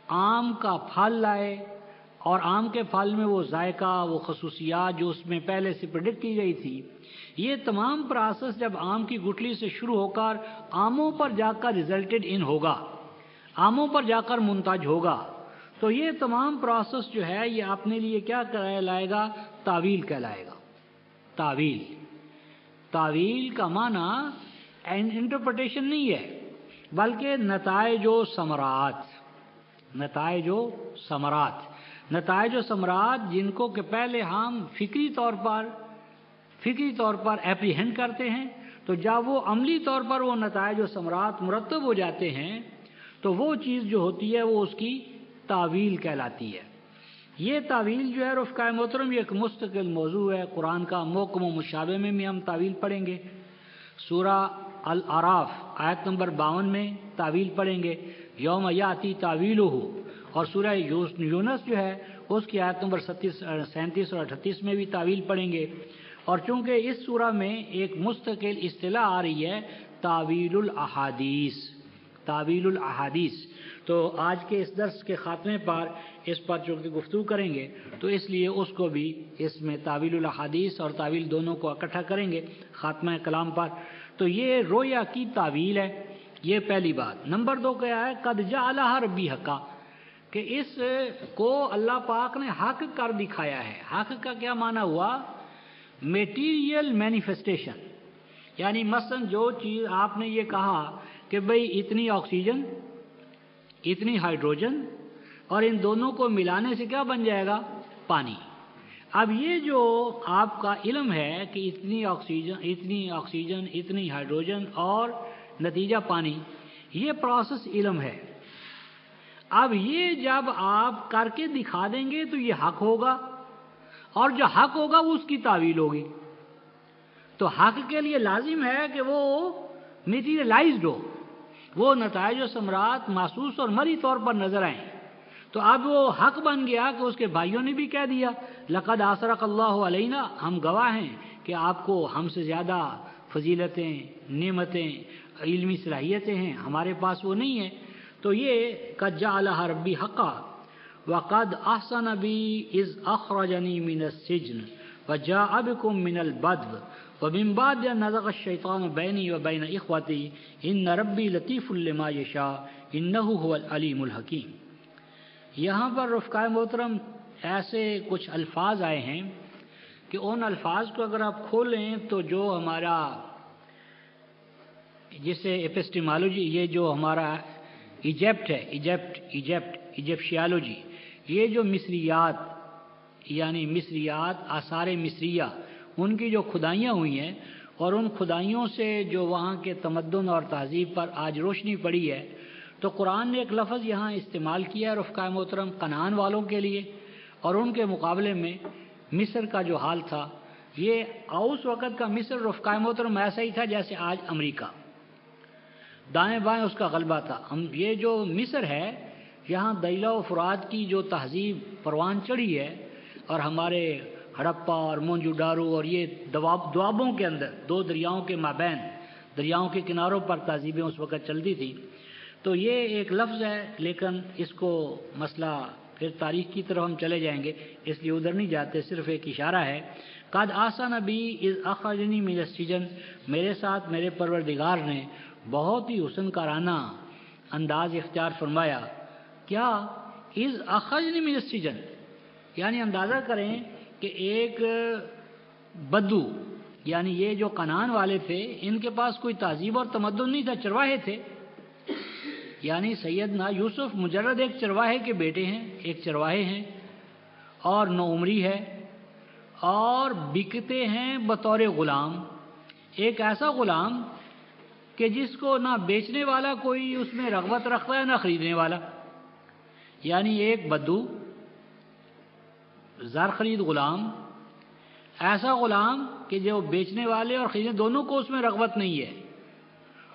آم کا پھل لائے اور آم کے پھل میں وہ ذائقہ، وہ خصوصیات جو اس میں پہلے سے پریڈکٹ کی گئی تھی، یہ تمام پروسیس جب آم کی گٹھلی سے شروع ہو کر آموں پر جا کر ریزلٹڈ ان ہوگا، آموں پر جا کر منتج ہوگا، تو یہ تمام پروسیس جو ہے یہ اپنے لیے کیا کہلائے گا؟ تاویل کہلائے گا۔ تاویل، تاویل کا معنی انٹرپریٹیشن نہیں ہے بلکہ نتائج و ثمرات، نتائج و ثمرات، نتائج و ثمرات جن کو کہ پہلے ہم فکری طور پر اپریہنڈ کرتے ہیں، تو جب وہ عملی طور پر وہ نتائج و ثمرات مرتب ہو جاتے ہیں تو وہ چیز جو ہوتی ہے وہ اس کی تاویل کہلاتی ہے۔ یہ تاویل جو ہے رفقائے محترم یہ ایک مستقل موضوع ہے، قرآن کا محکم و مشابہ میں بھی ہم تاویل پڑھیں گے، سورہ الاعراف آیت نمبر 52 میں تاویل پڑھیں گے، یوم یاتی تاویلہ، اور سورہ یونس جو ہے اس کی آیت نمبر 37 اور 38 میں بھی تاویل پڑھیں گے۔ اور چونکہ اس سورہ میں ایک مستقل اصطلاح آ رہی ہے تاویل الاحادیث، تاویل الاحادیث، تو آج کے اس درس کے خاتمے پر اس پر چونکہ گفتگو کریں گے تو اس لیے اس کو بھی اس میں تاویل الاحادیث اور تاویل دونوں کو اکٹھا کریں گے خاتمہ کلام پر۔ تو یہ رویا کی تاویل ہے، یہ پہلی بات۔ نمبر 2 کیا ہے؟ قد جعلھا ربی حقا، کہ اس کو اللہ پاک نے حق کر دکھایا ہے۔ حق کا کیا معنی ہوا؟ میٹیریل مینیفیسٹیشن، یعنی مثلا جو چیز آپ نے یہ کہا کہ بھئی اتنی آکسیجن، اتنی ہائیڈروجن، اور ان دونوں کو ملانے سے کیا بن جائے گا؟ پانی۔ اب یہ جو آپ کا علم ہے کہ اتنی آکسیجن، اتنی ہائیڈروجن اور نتیجہ پانی، یہ پروسیس علم ہے۔ اب یہ جب آپ کر کے دکھا دیں گے تو یہ حق ہوگا، اور جو حق ہوگا وہ اس کی تاویل ہوگی۔ تو حق کے لیے لازم ہے کہ وہ میٹیریلائزڈ ہو، وہ نتائج و ثمرات محسوس اور مرئی طور پر نظر آئیں۔ تو اب وہ حق بن گیا کہ اس کے بھائیوں نے بھی کہہ دیا لقد آثرک اللہ علینا، ہم گواہ ہیں کہ آپ کو ہم سے زیادہ فضیلتیں، نعمتیں، علمی صلاحیتیں ہیں، ہمارے پاس وہ نہیں ہیں۔ تو یہ قد جعلھا ربی حقا وقد احسن بی اذ اخرجنی من السجن وجاء بکم من البدو ومن بعد ان نزغ الشیطان بینی وبین اخوتی ان ربی لطیف لما یشاء انہ هو العلیم الحکیم۔ یہاں پر رفقائے محترم ایسے کچھ الفاظ آئے ہیں کہ ان الفاظ کو اگر آپ کھولیں تو جو ہمارا جسے ایپسٹیمالوجی، یہ جو ہمارا ایجپٹ ہے، ایجپشیالوجی، یہ جو مصریات، یعنی مصریات، آثار مصریہ، ان کی جو کھدائیاں ہوئی ہیں اور ان کھدائیوں سے جو وہاں کے تمدن اور تہذیب پر آج روشنی پڑی ہے، تو قرآن نے ایک لفظ یہاں استعمال کیا ہے رفقائے محترم کنعان والوں کے لیے، اور ان کے مقابلے میں مصر کا جو حال تھا، یہ اس وقت کا مصر رفقائے محترم ایسا ہی تھا جیسے آج امریکہ، دائیں بائیں اس کا غلبہ تھا۔ یہ جو مصر ہے، یہاں دجلہ و فرات کی جو تہذیب پروان چڑھی ہے، اور ہمارے ہڑپا اور مونجو ڈارو اور یہ دوابوں کے اندر، دو دریاؤں کے مابین، دریاؤں کے کناروں پر تہذیبیں اس وقت چلتی تھی۔ تو یہ ایک لفظ ہے، لیکن اس کو مسئلہ پھر تاریخ کی طرف ہم چلے جائیں گے، اس لیے ادھر نہیں جاتے، صرف ایک اشارہ ہے۔ قد آسن بی اذ اخرجنی من السجن، میرے ساتھ میرے پروردگار نے بہت ہی حسن کارانہ انداز اختیار فرمایا۔ کیا؟ اذ اخرجنی من السجن، یعنی اندازہ کریں کہ ایک بدو، یعنی یہ جو کنعان والے تھے، ان کے پاس کوئی تہذیب اور تمدن نہیں تھا، چرواہے تھے، یعنی سیدنا یوسف مجرد ایک چرواہے کے بیٹے ہیں، ایک چرواہے ہیں اور نوعمری ہے، اور بکتے ہیں بطور غلام، ایک ایسا غلام کہ جس کو نہ بیچنے والا کوئی اس میں رغبت رکھتا ہے نہ خریدنے والا، یعنی ایک بدو، زر خرید غلام، ایسا غلام کہ جو بیچنے والے اور خریدنے دونوں کو اس میں رغبت نہیں ہے۔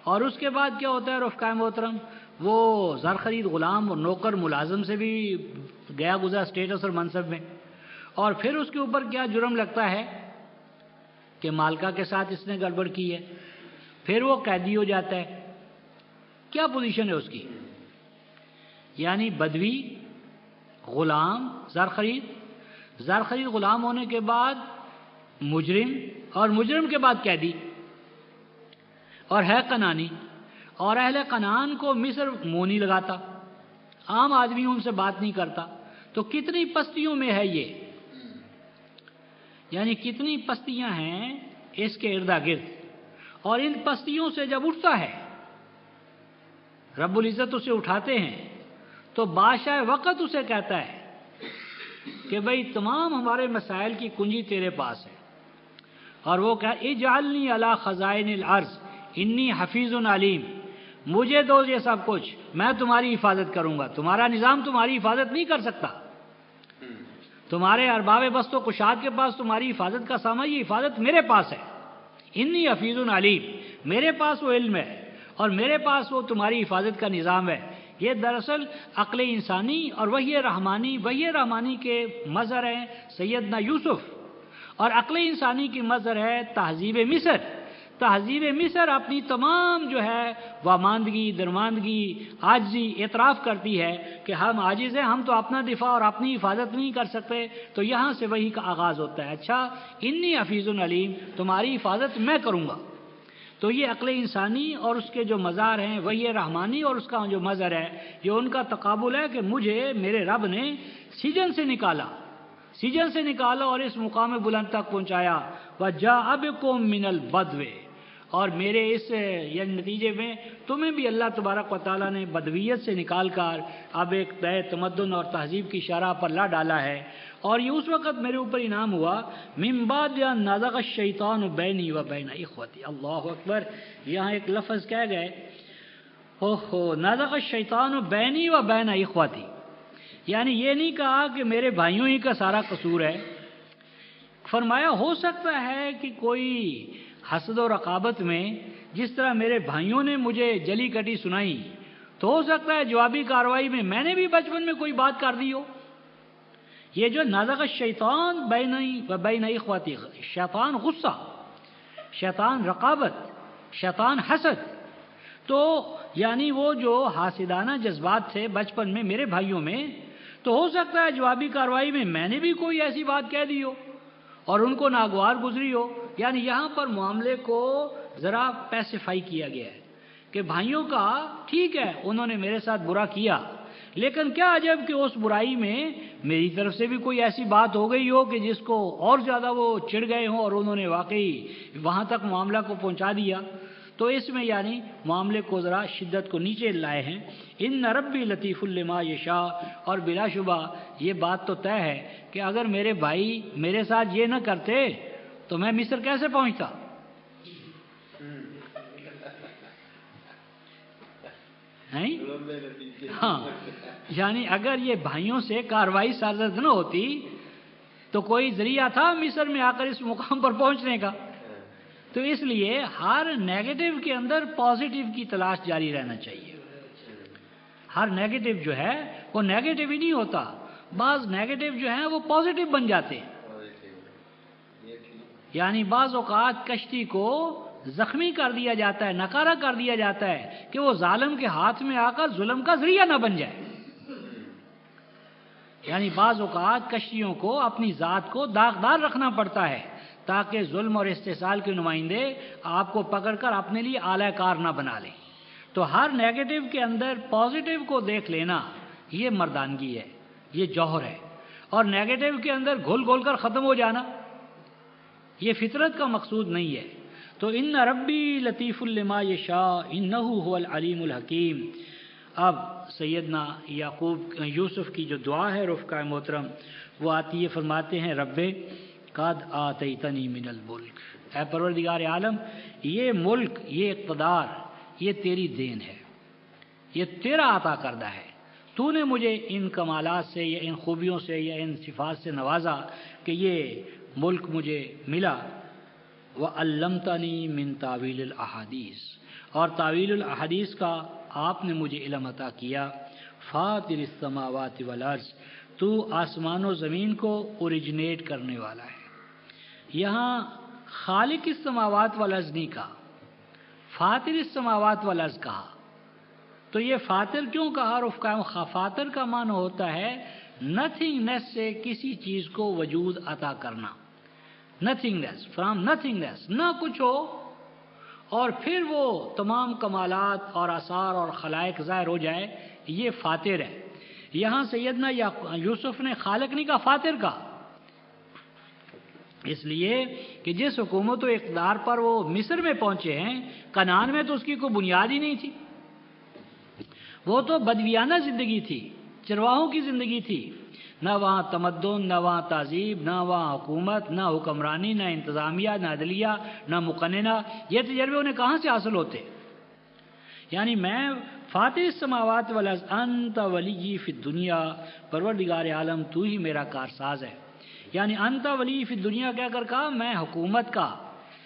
اور اس کے بعد کیا ہوتا ہے رفقائے محترم؟ وہ زر خرید غلام اور نوکر ملازم سے بھی گیا گزرا اسٹیٹس اور منصب میں، اور پھر اس کے اوپر کیا جرم لگتا ہے کہ مالکہ کے ساتھ اس نے گڑبڑ کی ہے، پھر وہ قیدی ہو جاتا ہے۔ کیا پوزیشن ہے اس کی؟ یعنی بدوی غلام زر خرید غلام ہونے کے بعد مجرم، اور مجرم کے بعد قیدی، اور ہے کنانی، اور اہل کنان کو مصر منہ نہیں لگاتا، عام آدمی ان سے بات نہیں کرتا. تو کتنی پستیوں میں ہے یہ، یعنی کتنی پستیاں ہیں اس کے ارد گرد. اور ان پستیوں سے جب اٹھتا ہے رب العزت اسے اٹھاتے ہیں تو بادشاہ وقت اسے کہتا ہے کہ بھئی تمام ہمارے مسائل کی کنجی تیرے پاس ہے. اور وہ کہا اجعلنی علی خزائن الارض انی حفیظ علیم، مجھے دو یہ سب کچھ، میں تمہاری حفاظت کروں گا. تمہارا نظام تمہاری حفاظت نہیں کر سکتا، تمہارے ارباب بست و کشاد کے پاس تمہاری حفاظت کا سامان، یہ حفاظت میرے پاس ہے. انی حفیظ علیم، میرے پاس وہ علم ہے اور میرے پاس وہ تمہاری حفاظت کا نظام ہے. یہ دراصل عقل انسانی اور وحی رحمانی کے مظہر ہیں سیدنا یوسف، اور عقل انسانی کی مظہر ہے تہذیب مصر. تہذیب مصر اپنی تمام جو ہے واماندگی، درماندگی، عاجزی اعتراف کرتی ہے کہ ہم عاجز ہیں، ہم تو اپنا دفاع اور اپنی حفاظت نہیں کر سکتے. تو یہاں سے وہی کا آغاز ہوتا ہے، اچھا انی حفیظ علیم، تمہاری حفاظت میں کروں گا. تو یہ عقل انسانی اور اس کے جو مظاہر ہیں وہی رحمانی اور اس کا جو مظہر ہے، یہ ان کا تقابل ہے کہ مجھے میرے رب نے سجن سے نکالا اور اس مقام بلند تک پہنچایا. وَجَاءَ بِكُم مِّنَ الْبَدْوِ، اور میرے اس نتیجے میں تمہیں بھی اللہ تبارک و تعالیٰ نے بدویت سے نکال کر اب ایک نئے تمدن اور تہذیب کی شرح پر لا ڈالا ہے. اور یہ اس وقت میرے اوپر انعام ہوا من بعد ان نزغ الشیطان بینی و بین اخوتی. اللہ اکبر، یہاں ایک لفظ کہہ گئے، نزغ الشیطان بینی و بین اخوتی، یعنی یہ نہیں کہا کہ میرے بھائیوں ہی کا سارا قصور ہے. فرمایا ہو سکتا ہے کہ کوئی حسد و رقابت میں جس طرح میرے بھائیوں نے مجھے جلی کٹی سنائی، تو ہو سکتا ہے جوابی کارروائی میں میں نے بھی بچپن میں کوئی بات کر دی ہو. یہ جو نزغ الشیطان بینی و بین اخوتی، شیطان غصہ، شیطان رقابت، شیطان حسد، تو یعنی وہ جو حاسدانہ جذبات تھے بچپن میں میرے بھائیوں میں، تو ہو سکتا ہے جوابی کارروائی میں نے بھی کوئی ایسی بات کہہ دی ہو اور ان کو ناگوار گزری ہو. یعنی یہاں پر معاملے کو ذرا پیسیفائی کیا گیا ہے کہ بھائیوں کا ٹھیک ہے انہوں نے میرے ساتھ برا کیا، لیکن کیا عجب کہ اس برائی میں میری طرف سے بھی کوئی ایسی بات ہو گئی ہو کہ جس کو اور زیادہ وہ چڑ گئے ہوں اور انہوں نے واقعی وہاں تک معاملہ کو پہنچا دیا. تو اس میں یعنی معاملے کو ذرا شدت کو نیچے لائے ہیں. ان ربی لطیف لما یشاء، اور بلا شبہ یہ بات تو طے ہے کہ اگر میرے بھائی میرے ساتھ یہ نہ کرتے تو میں مصر کیسے پہنچتا. ہاں، یعنی اگر یہ بھائیوں سے کارروائی سرزد نہ ہوتی تو کوئی ذریعہ تھا مصر میں آ کر اس مقام پر پہنچنے کا. تو اس لیے ہر نیگیٹو کے اندر پازیٹیو کی تلاش جاری رہنا چاہیے. ہر نیگیٹو جو ہے وہ نیگیٹو ہی نہیں ہوتا، بعض نیگیٹو جو ہیں وہ پازیٹیو بن جاتے ہیں. یعنی بعض اوقات کشتی کو زخمی کر دیا جاتا ہے، نکارہ کر دیا جاتا ہے کہ وہ ظالم کے ہاتھ میں آ کر ظلم کا ذریعہ نہ بن جائے. یعنی بعض اوقات کشتیوں کو اپنی ذات کو داغدار رکھنا پڑتا ہے تاکہ ظلم اور استحصال کے نمائندے آپ کو پکڑ کر اپنے لیے اعلی کار نہ بنا لیں. تو ہر نیگیٹو کے اندر پازیٹیو کو دیکھ لینا یہ مردانگی ہے، یہ جوہر ہے. اور نیگیٹو کے اندر گھل گھل کر ختم ہو جانا یہ فطرت کا مقصود نہیں ہے. تو ان ربی لطیف لما یشاء انہ هو العلیم الحکیم. اب سیدنا یوسف کی جو دعا ہے رفقا محترم وہ آتی ہے، فرماتے ہیں رب قد آتیتنی من الملک، اے پروردگار عالم یہ ملک، یہ اقتدار، یہ تیری دین ہے، یہ تیرا عطا کردہ ہے. تو نے مجھے ان کمالات سے یا ان خوبیوں سے یا ان صفات سے نوازا کہ یہ ملک مجھے ملا. وعلمتنی من تعویل الاحادیث، اور تعویل الاحادیث کا آپ نے مجھے علم عطا کیا. فاطر السماوات والارض، تو آسمان و زمین کو اوریجنیٹ کرنے والا ہے. یہاں خالق السماوات والارض نہیں کہا، فاطر السماوات والارض کہا. تو یہ فاطر کیوں کہا رفقا؟ فاطر کا معنی ہوتا ہے نتھنگنیس سے کسی چیز کو وجود عطا کرنا، نتھنگنیس، فرام نتھنگنیس، نہ کچھ ہو اور پھر وہ تمام کمالات اور آثار اور خلائق ظاہر ہو جائے، یہ فاتر ہے۔ یہاں سیدنا یوسف نے خالق نہیں کہا، فاتر کا، اس لیے کہ جس حکومت و اقتدار پر وہ مصر میں پہنچے ہیں، کنعان میں تو اس کی کوئی بنیاد ہی نہیں تھی، وہ تو بدویانہ زندگی تھی، چرواہوں کی زندگی تھی، نہ وہاں تمدن، نہ وہاں تہذیب، نہ وہاں حکومت، نہ حکمرانی، نہ انتظامیہ، نہ عدلیہ، نہ مقننہ، یہ تجربے انہیں کہاں سے حاصل ہوتے؟ یعنی میں فاتح السماوات والارض انت ولی فی الدنیا، پروردگار عالم تو ہی میرا کارساز ہے۔ یعنی انت ولی فی الدنیا کہہ کر کہا میں حکومت کا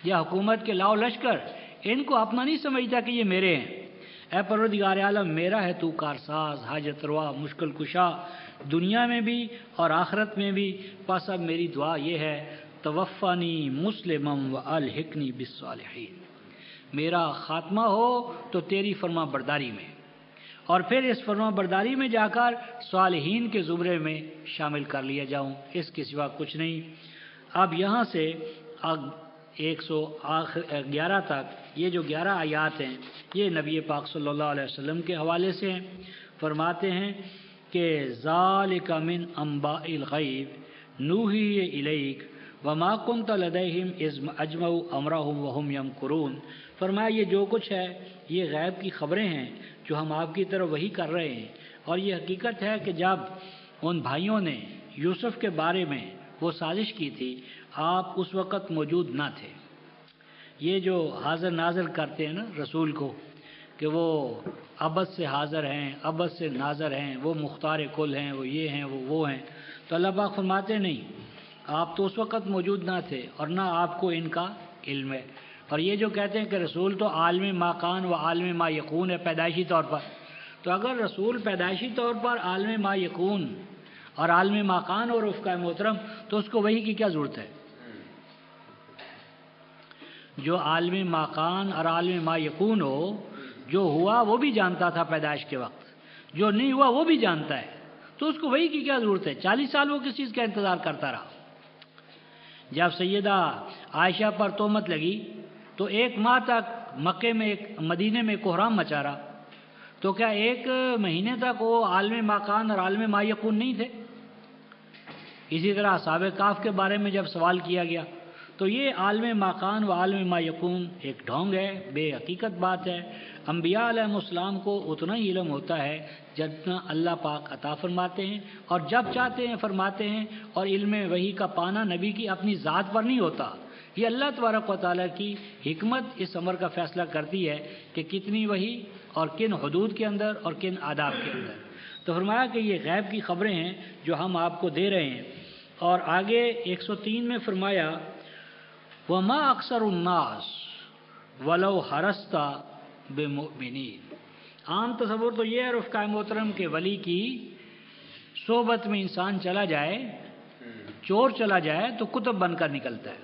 یا حکومت کے لاؤ لشکر ان کو اپنا نہیں سمجھتا کہ یہ میرے ہیں۔ اے پروردگار عالم میرا ہے تو کارساز، حاجت روا، مشکل کشا، دنیا میں بھی اور آخرت میں بھی۔ پس اب میری دعا یہ ہے توفانی مسلمم و الحقنی بالصالحین، میرا خاتمہ ہو تو تیری فرما برداری میں، اور پھر اس فرما برداری میں جا کر صالحین کے زمرے میں شامل کر لیا جاؤں، اس کے سوا کچھ نہیں۔ اب یہاں سے 111 تک یہ جو 11 آیات ہیں یہ نبی پاک صلی اللہ علیہ وسلم کے حوالے سے ہیں۔ فرماتے ہیں کہ ذالک من انباء الغیب نوحی الیک وما کنت لدیہم اذ اجمعوا امرہم وہم یمکرون۔ فرمایا یہ جو کچھ ہے یہ غیب کی خبریں ہیں جو ہم آپ کی طرف وحی کر رہے ہیں، اور یہ حقیقت ہے کہ جب ان بھائیوں نے یوسف کے بارے میں وہ سازش کی تھی آپ اس وقت موجود نہ تھے۔ یہ جو حاضر ناظر کرتے ہیں نا رسول کو کہ وہ ابد سے حاضر ہیں، ابد سے ناظر ہیں، وہ مختار کل ہیں، وہ یہ ہیں، وہ ہیں، تو اللہ پاک فرماتے نہیں آپ تو اس وقت موجود نہ تھے اور نہ آپ کو ان کا علم ہے۔ اور یہ جو کہتے ہیں کہ رسول تو عالم ما کان و عالم ما یکون ہے پیدائشی طور پر، تو اگر رسول پیدائشی طور پر عالم ما یکون اور عالم ما کان اور رفقہ محترم تو اس کو وحی کی کیا ضرورت ہے؟ جو عالم ما کان اور عالم ما یکون ہو، جو ہوا وہ بھی جانتا تھا پیدائش کے وقت، جو نہیں ہوا وہ بھی جانتا ہے، تو اس کو وحی کی کیا ضرورت ہے؟ 40 سال وہ کس چیز کا انتظار کرتا رہا؟ جب سیدہ عائشہ پر تہمت لگی تو 1 ماہ تک مکے میں مدینے میں کوہرام مچا رہا، تو کیا 1 مہینے تک وہ عالم ما کان اور عالم ما یکون نہیں تھے؟ اسی طرح اصحاب کہف کے بارے میں جب سوال کیا گیا تو یہ عالم ما کان و عالم ما یکون ایک ڈھونگ ہے، بے حقیقت بات ہے۔ انبیاء علیہ السلام کو اتنا ہی علم ہوتا ہے جتنا اللہ پاک عطا فرماتے ہیں، اور جب چاہتے ہیں فرماتے ہیں، اور علم وحی کا پانا نبی کی اپنی ذات پر نہیں ہوتا، یہ اللہ تبارک و تعالیٰ کی حکمت اس امر کا فیصلہ کرتی ہے کہ کتنی وحی اور کن حدود کے اندر اور کن آداب کے اندر۔ تو فرمایا کہ یہ غیب کی خبریں ہیں جو ہم آپ کو دے رہے ہیں۔ اور آگے 103 میں فرمایا وَمَا أَكْثَرُ النَّاسِ وَلَوْ حَرَصْتَ بِمُؤْمِنِينَ۔ عام تصور تو یہ ہے رفقائے محترم کہ ولی کی صحبت میں انسان چلا جائے، چور چلا جائے تو کتب بن کر نکلتا ہے۔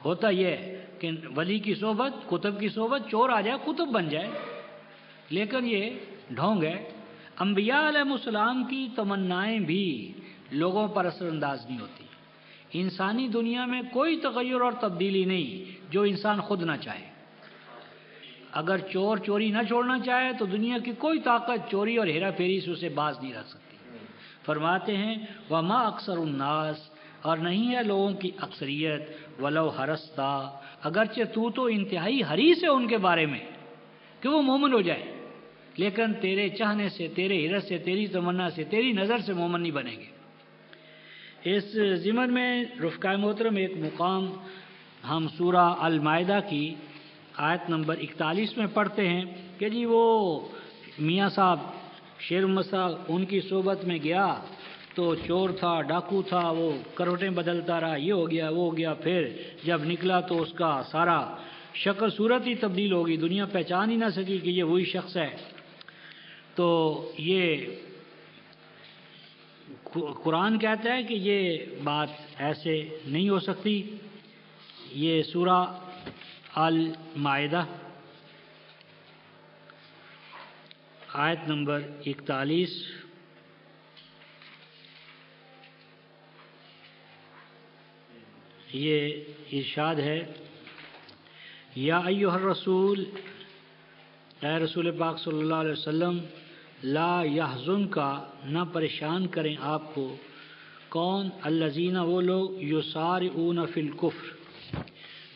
ہوتا یہ ہے کہ ولی کی صحبت، کتب کی صحبت، چور آ جائے کتب بن جائے، لیکن یہ ڈھونگ ہے۔ انبیاء علیہ السلام کی تمنائیں بھی لوگوں پر اثر انداز نہیں ہوتی۔ انسانی دنیا میں کوئی تغیر اور تبدیلی نہیں جو انسان خود نہ چاہے۔ اگر چور چوری نہ چھوڑنا چاہے تو دنیا کی کوئی طاقت چوری اور ہیرا پھیری سے اسے باز نہیں رکھ سکتی۔ فرماتے ہیں وما اکثر الناس، اور نہیں ہے لوگوں کی اکثریت، ولو حرصتا، اگرچہ تو انتہائی حریص ہے ان کے بارے میں کہ وہ مومن ہو جائے، لیکن تیرے چاہنے سے، تیرے حرص سے، تیری تمنا سے، تیری نظر سے مومن نہیں بنیں گے۔ اس ضمن میں رفقائے محترم ایک مقام ہم سورہ المائدہ کی آیت نمبر 41 میں پڑھتے ہیں کہ جی وہ میاں صاحب شیر مسا ان کی صحبت میں گیا تو چور تھا، ڈاکو تھا، وہ کروٹیں بدلتا رہا، یہ ہو گیا وہ ہو گیا، پھر جب نکلا تو اس کا سارا شکل صورت ہی تبدیل ہو گئی، دنیا پہچان ہی نہ سکی کہ یہ وہی شخص ہے۔ تو یہ قرآن کہتا ہے کہ یہ بات ایسے نہیں ہو سکتی۔ یہ سورہ المائدہ آیت نمبر 41، یہ ارشاد ہے یا ایھا الرسول، اے رسول پاک صلی اللہ علیہ وسلم، لا یحزنک، نہ پریشان کریں آپ کو، کون؟ الذین، وہ لوگ، یسارعون فی الکفر،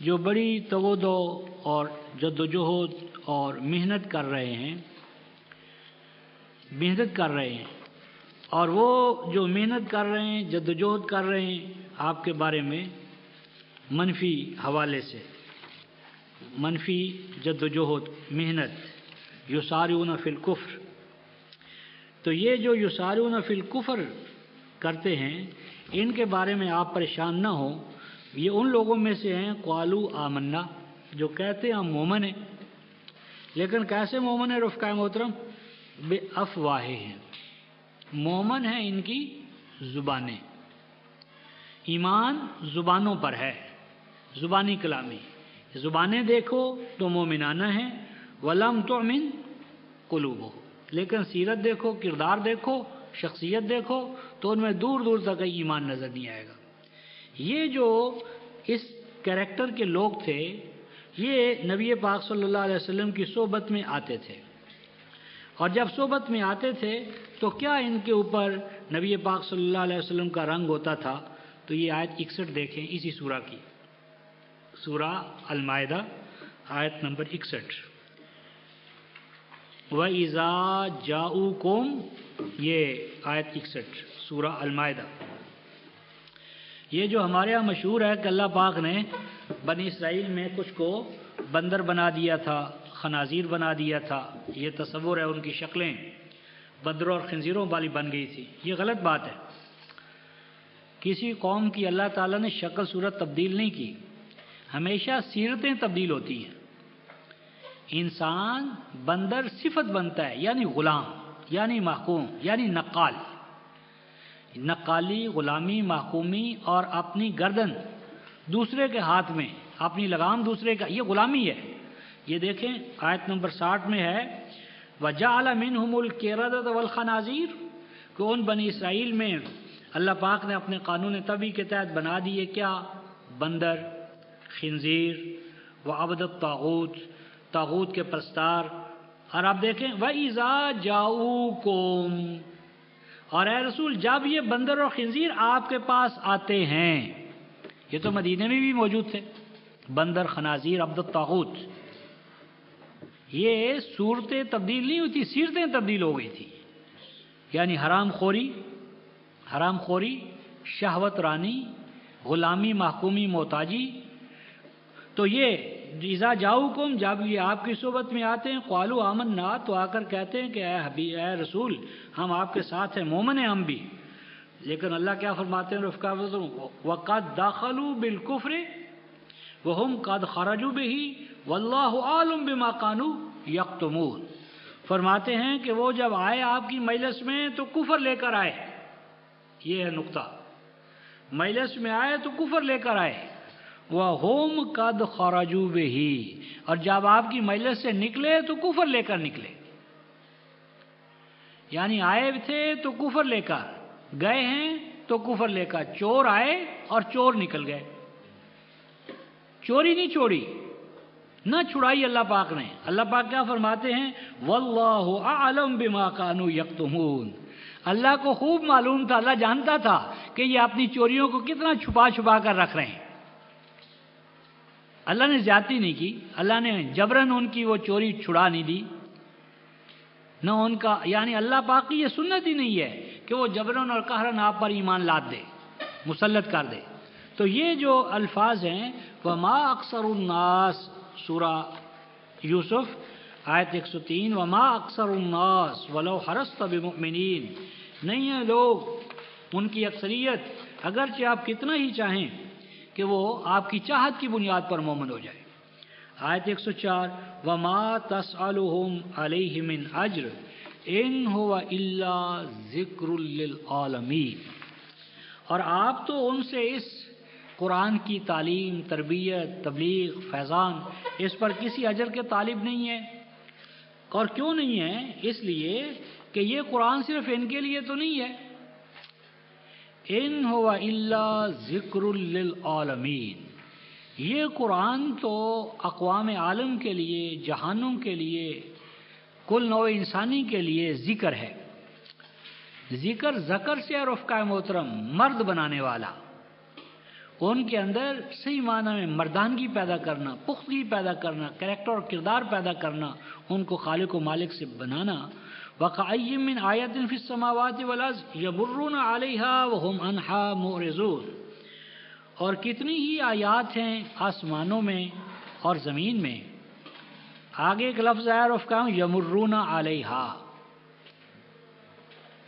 جو بڑی تودع اور جدوجہد اور محنت کر رہے ہیں، اور وہ جو محنت کر رہے ہیں، جدوجہد کر رہے ہیں آپ کے بارے میں منفی حوالے سے، منفی جدوجہد، محنت، یسارعون فی الکفر، تو یہ جو یسارعون فی الکفر کرتے ہیں ان کے بارے میں آپ پریشان نہ ہوں۔ یہ ان لوگوں میں سے ہیں قالوا آمنا، جو کہتے ہیں ہم مومن ہیں، لیکن کیسے مومن ہیں رفقائے محترم؟ بے افواہہم، مومن ہیں ان کی زبانیں، ایمان زبانوں پر ہے، زبانی کلامی، زبانیں دیکھو تو مومنانہ ہیں، ولم تؤمن قلوبہم، لیکن سیرت دیکھو، کردار دیکھو، شخصیت دیکھو تو ان میں دور دور تک ایمان نظر نہیں آئے گا۔ یہ جو اس کریکٹر کے لوگ تھے یہ نبی پاک صلی اللہ علیہ وسلم کی صحبت میں آتے تھے، اور جب صحبت میں آتے تھے تو کیا ان کے اوپر نبی پاک صلی اللہ علیہ وسلم کا رنگ ہوتا تھا؟ تو یہ آیت 61 دیکھیں اسی سورہ کی، سورہ المائدہ آیت نمبر 61، وَإِذَا جَاءُوكُمْ، یہ آیت 61 سورہ المائدہ۔ یہ جو ہمارے ہاں مشہور ہے کہ اللہ پاک نے بنی اسرائیل میں کچھ کو بندر بنا دیا تھا، خنازیر بنا دیا تھا، یہ تصور ہے، ان کی شکلیں بندروں اور خنزیروں والی بن گئی تھی، یہ غلط بات ہے۔ کسی قوم کی اللہ تعالیٰ نے شکل صورت تبدیل نہیں کی، ہمیشہ سیرتیں تبدیل ہوتی ہیں۔ انسان بندر صفت بنتا ہے، یعنی غلام، یعنی محکوم، یعنی نقال، نقالی، غلامی، محکومی، اور اپنی گردن دوسرے کے ہاتھ میں، اپنی لگام دوسرے کا، یہ غلامی ہے۔ یہ دیکھیں آیت نمبر 60 میں ہے وَجَعَلَ مِنْهُمُ الْقِرَدَةَ وَالْخَنَازِيرَ، کہ ان بنی اسرائیل میں اللہ پاک نے اپنے قانون طبی کے تحت بنا دیے کیا؟ بندر، خنزیر، وعبد الطاغوت، طاغوت کے پرستار۔ اور آپ دیکھیں وَإِذَا جَاءُوكُمْ، اور اے رسول جب یہ بندر اور خنزیر آپ کے پاس آتے ہیں، یہ تو مدینے میں بھی موجود تھے، بندر، خنازیر، عبد الطاغوت، یہ صورتیں تبدیل نہیں ہوتی، سیرتیں تبدیل ہو گئی تھی، یعنی حرام خوری، شہوت رانی، غلامی، محکومی، محتاجی۔ تو یہ اذا جاؤکم، جب یہ آپ کی صحبت میں آتے ہیں، قالوا آمنا، تو آ کر کہتے ہیں کہ اے رسول ہم آپ کے ساتھ ہیں، مومن ہیں ہم بھی، لیکن اللہ کیا فرماتے ہیں رفقا وَقَدْ دَخَلُوا بِالْكُفْرِ وَهُمْ قَدْ خَرَجُوا بِهِ وَاللَّهُ عَالِمٌ بِمَا كَانُوا يَكْتُمُونَ، فرماتے ہیں کہ وہ جب آئے آپ کی مجلس میں تو کفر لے کر آئے، یہ ہے نقطہ، مجلس میں آئے تو کفر لے کر آئے، وَهُمْ قَدْ خَرَجُوا بِهِ، اور جب آپ کی مجلس سے نکلے تو کفر لے کر نکلے، یعنی آئے تھے تو کفر لے کر گئے ہیں، تو کفر لے کر، چور آئے اور چور نکل گئے، چوری نہیں چھوڑی، نہ چھڑائی اللہ پاک نے۔ اللہ پاک کیا فرماتے ہیں وَاللَّهُ أَعْلَمُ بِمَا كَانُوا يَكْتُمُونَ، اللہ کو خوب معلوم تھا، اللہ جانتا تھا کہ یہ اپنی چوریوں کو کتنا چھپا چھپا کر رکھ رہے ہیں۔ اللہ نے زیادتی نہیں کی، اللہ نے جبراً ان کی وہ چوری چھڑا نہیں دی، نہ ان کا، یعنی اللہ پاک کی یہ سنت ہی نہیں ہے کہ وہ جبراً اور قہراً آپ پر ایمان لاد دے، مسلط کر دے۔ تو یہ جو الفاظ ہیں وَمَا أَكْثَرُ النَّاسِ، سورہ یوسف آیت 103، وَمَا أَكْثَرُ النَّاسِ وَلَوْ حَرَصْتَ بِمُؤْمِنِينَ، نہیں ہیں لوگ، ان کی اکثریت، اگرچہ آپ کتنا ہی چاہیں کہ وہ آپ کی چاہت کی بنیاد پر مومن ہو جائے۔ آیت 104، وَمَا تَسْأَلُهُمْ عَلَيْهِ مِنْ أَجْرٍ إِنْ هُوَ إِلَّا ذِكْرٌ لِّلْعَالَمِينَ، اور آپ تو ان سے اس قرآن کی تعلیم، تربیت، تبلیغ، فیضان، اس پر کسی اجر کے طالب نہیں ہیں۔ اور کیوں نہیں ہیں؟ اس لیے کہ یہ قرآن صرف ان کے لیے تو نہیں ہے، ان هو الا ذکر للعالمین، یہ قرآن تو اقوام عالم کے لیے، جہانوں کے لیے، کل نوع انسانی کے لیے ذکر ہے۔ ذکر ذکر سے اور رفقہ محترم مرد بنانے والا، ان کے اندر صحیح معنی میں مردانگی پیدا کرنا، پختگی پیدا کرنا، کریکٹر اور کردار پیدا کرنا، ان کو خالق و مالک سے بنانا۔ وَكَأَيٍّ مِّنْ آيَةٍ فِي السَّمَاوَاتِ وَالْأَرْضِ يَمُرُّونَ عَلَيْهَا وَهُمْ عَنْهَا مُعْرِضُونَ، اور کتنی ہی آیات ہیں آسمانوں میں اور زمین میں۔ آگے ایک لفظ آیا رفقا یمرون علیہا،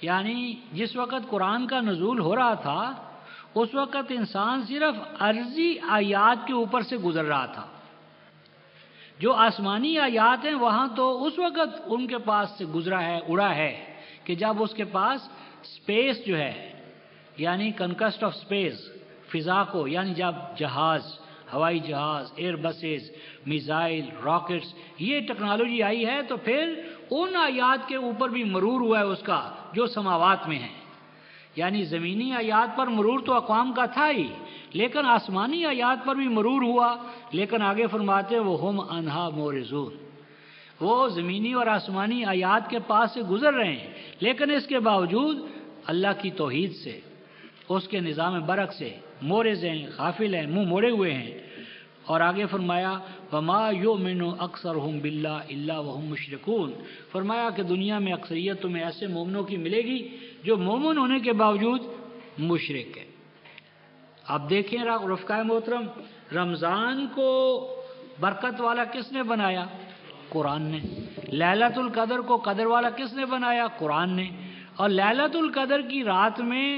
یعنی جس وقت قرآن کا نزول ہو رہا تھا اس وقت انسان صرف عرضی آیات کے اوپر سے گزر رہا تھا۔ جو آسمانی آیات ہیں وہاں تو اس وقت ان کے پاس سے گزرا ہے، اڑا ہے، کہ جب اس کے پاس سپیس جو ہے، یعنی کنکسٹ آف سپیس، فضا کو، یعنی جب جہاز، ہوائی جہاز، ایئر بسز، میزائل، راکٹس، یہ ٹیکنالوجی آئی ہے تو پھر ان آیات کے اوپر بھی مرور ہوا ہے اس کا جو سماوات میں ہیں۔ یعنی زمینی آیات پر مرور تو اقوام کا تھا ہی، لیکن آسمانی آیات پر بھی مرور ہوا، لیکن آگے فرماتے وہ ہم انہا مورزون، وہ زمینی اور آسمانی آیات کے پاس سے گزر رہے ہیں، لیکن اس کے باوجود اللہ کی توحید سے، اس کے نظام برق سے مورز ہیں، غافل ہیں، منہ موڑے ہوئے ہیں۔ اور آگے فرمایا وَمَا يُؤْمِنُ أَكْثَرُهُم بِاللَّهِ إِلَّا وَهُم مُشْرِكُونَ، فرمایا کہ دنیا میں اکثریت تمہیں ایسے مومنوں کی ملے گی جو مومن ہونے کے باوجود مشرک ہے۔ اب دیکھیں رفقہ محترم، رمضان کو برکت والا کس نے بنایا؟ قرآن نے۔ لیلۃ القدر کو قدر والا کس نے بنایا؟ قرآن نے۔ اور لیلۃ القدر کی رات میں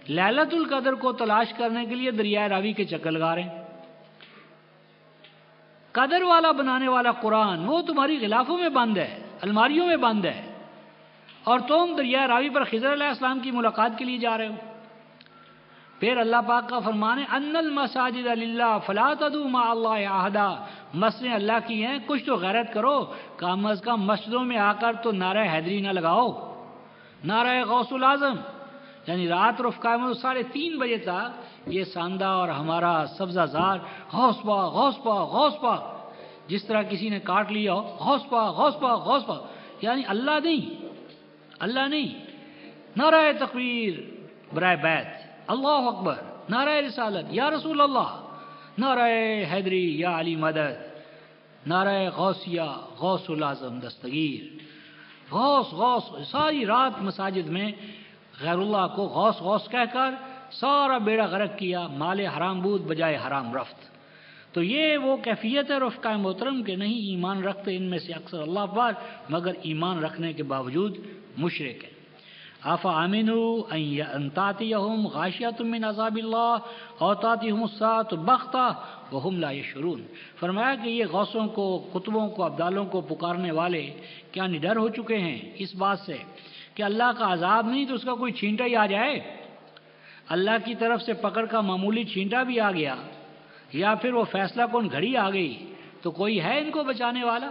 لیلۃ القدر کو تلاش کرنے کے لیے دریائے راوی کے چکر لگا رہے ہیں۔ قدر والا بنانے والا قرآن وہ تمہاری غلافوں میں بند ہے، الماریوں میں بند ہے، اور تم دریائے راوی پر خضر علیہ السلام کی ملاقات کے لیے جا رہے ہو۔ پھر اللہ پاک کا فرمان ہے ان المساجد للہ فلا تدعوا مع اللہ احدا، مسجدیں اللہ کی ہیں، کچھ تو غیرت کرو، کم از کم مسجدوں میں آ کر تو نعرہ حیدری نہ لگاؤ، نعرہ غوث العظم۔ یعنی رات رفقہ میں 3:30 بجے تک یہ ساندہ اور ہمارا سبزہ زار غوث پاک غوث پاک غوث پاک، جس طرح کسی نے کاٹ لیا ہو غوث پاک غوث پاک غوث پاک، یعنی اللہ نہیں، اللہ نہیں۔ نعرہ تکبیر برائے بیت، اللہ اکبر، نعرہ رسالت یا رسول اللہ، نعرہ حیدری یا علی مدد، نعرہ غوثیہ غوث العظم دستگیر، غوث غوث، ساری رات مساجد میں غیر اللہ کو غوث غوث کہہ کر سارا بیڑا غرق کیا، مال حرام بود بجائے حرام رفت۔ تو یہ وہ کیفیت ہے رفقہ محترم کہ نہیں ایمان رکھتے ان میں سے اکثر اللہ پر، مگر ایمان رکھنے کے باوجود مشرک ہیں۔ أَفَأَمِنُوا أَن تَأْتِيَهُمْ غَاشِيَةٌ مِّنْ عَذَابِ اللَّهِ أَوْ تَأْتِيَهُمُ السَّاعَةُ بَغْتَةً وَهُمْ لَا يَشْعُرُونَ، فرمایا کہ یہ غوثوں کو، قطبوں کو، ابدالوں کو پکارنے والے کیا نڈر ہو چکے ہیں اس بات سے کہ اللہ کا عذاب نہیں تو اس کا کوئی چھینٹا ہی آ جائے، اللہ کی طرف سے پکڑ کا معمولی چھینٹا بھی آ گیا، یا پھر وہ فیصلہ کن گھڑی آ گئی تو کوئی ہے ان کو بچانے والا؟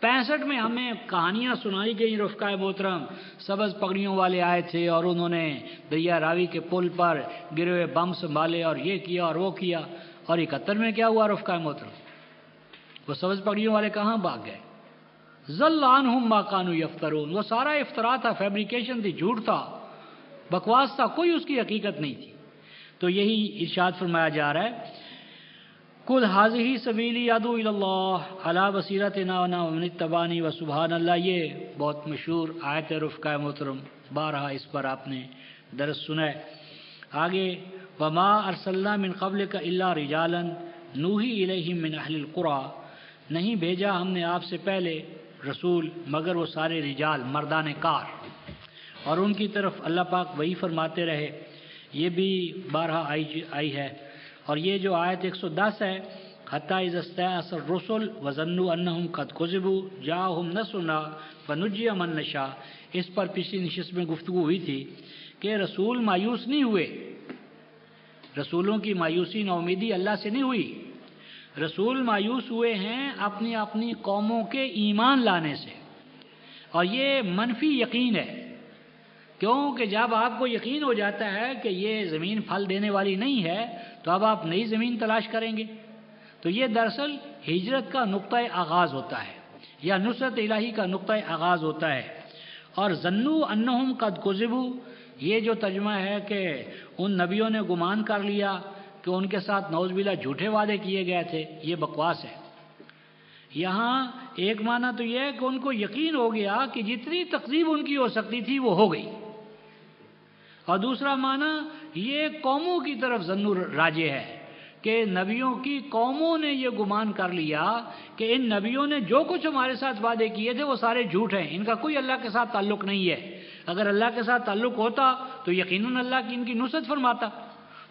65 میں ہمیں کہانیاں سنائی گئی رفقہ محترم، سبز پگڑیوں والے آئے تھے اور انہوں نے دریا راوی کے پل پر گرے ہوئے بم سنبھالے اور یہ کیا اور وہ کیا، اور 71 میں کیا ہوا رفقہ محترم؟ وہ سبز پگڑیوں والے کہاں بھاگ گئے؟ ضل عنہم ما کانوا یفترون، وہ سارا افترا تھا، فیبریکیشن تھی، جھوٹ تھا، بکواس تھا، کوئی اس کی حقیقت نہیں تھی۔ تو یہی ارشاد فرمایا جا رہا ہے قُلْ هَٰذِهِ سَبِيلِي أَدْعُو إِلَى اللَّهِ عَلَىٰ بَصِيرَةٍ أَنَا وَمَنِ اتَّبَعَنِي وَسُبْحَانَ اللَّهِ، یہ بہت مشہور آیت ہے رفقہ محترم، بارہا اس پر آپ نے درس سنا ہے۔ آگے وَمَا أَرْسَلْنَا مِن قَبْلِكَ إِلَّا رِجَالًا نُوحِي إِلَيْهِم مِّنْ أَهْلِ الْقُرَىٰ، نہیں بھیجا ہم نے آپ سے پہلے رسول مگر وہ سارے رجال، مردان کار، اور ان کی طرف اللہ پاک وہی فرماتے رہے۔ یہ بھی بارہا آئی ہے۔ اور یہ جو آیت 110 ہے حَتَّىٰ إِذَا اسْتَيْأَسَ الرُّسُلُ وَظَنُّوا أَنَّهُمْ قَدْ كُذِبُوا جَاءَهُمْ نَصْرُنَا فَنُجِّيَ مَن نَّشَاءُ، اس پر پچھلی نشست میں گفتگو ہوئی تھی کہ رسول مایوس نہیں ہوئے، رسولوں کی مایوسی ناامیدی اللہ سے نہیں ہوئی، رسول مایوس ہوئے ہیں اپنی اپنی قوموں کے ایمان لانے سے، اور یہ منفی یقین ہے کیونکہ جب آپ کو یقین ہو جاتا ہے کہ یہ زمین پھل دینے والی نہیں ہے تو اب آپ نئی زمین تلاش کریں گے. تو یہ دراصل ہجرت کا نقطۂ آغاز ہوتا ہے یا نصرت الہی کا نقطۂ آغاز ہوتا ہے. اور ظنوا انہم قد کذبوا، یہ جو ترجمہ ہے کہ ان نبیوں نے گمان کر لیا کہ ان کے ساتھ نعوذ باللہ جھوٹے وعدے کیے گئے تھے، یہ بکواس ہے. یہاں ایک معنی تو یہ ہے کہ ان کو یقین ہو گیا کہ جتنی تکذیب ان کی ہو سکتی تھی وہ ہو گئی، اور دوسرا معنی یہ قوموں کی طرف ظنوا راجع ہے کہ نبیوں کی قوموں نے یہ گمان کر لیا کہ ان نبیوں نے جو کچھ ہمارے ساتھ وعدے کیے تھے وہ سارے جھوٹ ہیں، ان کا کوئی اللہ کے ساتھ تعلق نہیں ہے. اگر اللہ کے ساتھ تعلق ہوتا تو یقیناً اللہ کی ان کی نصرت فرماتا.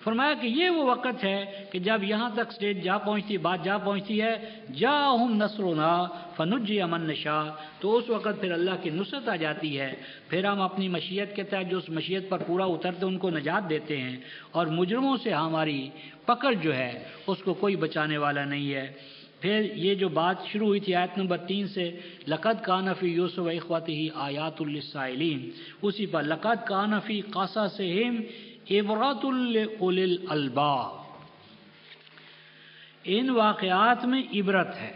فرمایا کہ یہ وہ وقت ہے کہ جب یہاں تک سٹیج جا پہنچتی، بات جا پہنچتی ہے جاءہم نصرنا فنجی من نشاء، تو اس وقت پھر اللہ کی نصرت آ جاتی ہے، پھر ہم اپنی مشیت کے تحت جو اس مشیت پر پورا اترتے ان کو نجات دیتے ہیں، اور مجرموں سے ہماری پکڑ جو ہے اس کو کوئی بچانے والا نہیں ہے. پھر یہ جو بات شروع ہوئی تھی آیت نمبر 3 سے، لقد کان فی یوسف و اخوتہ آیات للسائلین، اسی پر لقد کان فی قصصہم عبرۃ لأولی الالباب، ان واقعات میں عبرت ہے.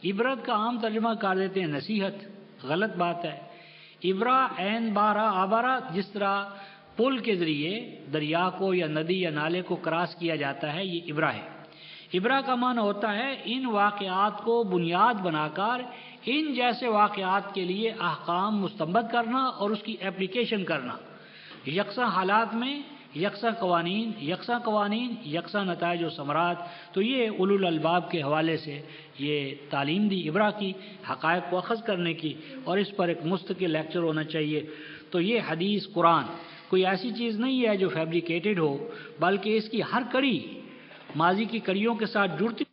عبرت کا عام ترجمہ کر دیتے ہیں نصیحت، غلط بات ہے. عبرہ عین بارہ آبارہ، جس طرح پل کے ذریعے دریا کو یا ندی یا نالے کو کراس کیا جاتا ہے، یہ عبرہ ہے. عبرہ کا معنی ہوتا ہے ان واقعات کو بنیاد بنا کر ان جیسے واقعات کے لیے احکام مستنبط کرنا اور اس کی اپلیکیشن کرنا، یکساں حالات میں یکساں قوانین یکساں نتائج و ثمرات. تو یہ اولو الالباب کے حوالے سے یہ تعلیم دی عبرہ کی، حقائق کو اخذ کرنے کی، اور اس پر ایک مستقل لیکچر ہونا چاہیے. تو یہ حدیث قرآن کوئی ایسی چیز نہیں ہے جو فیبریکیٹڈ ہو، بلکہ اس کی ہر کڑی ماضی کی کڑیوں کے ساتھ جڑتی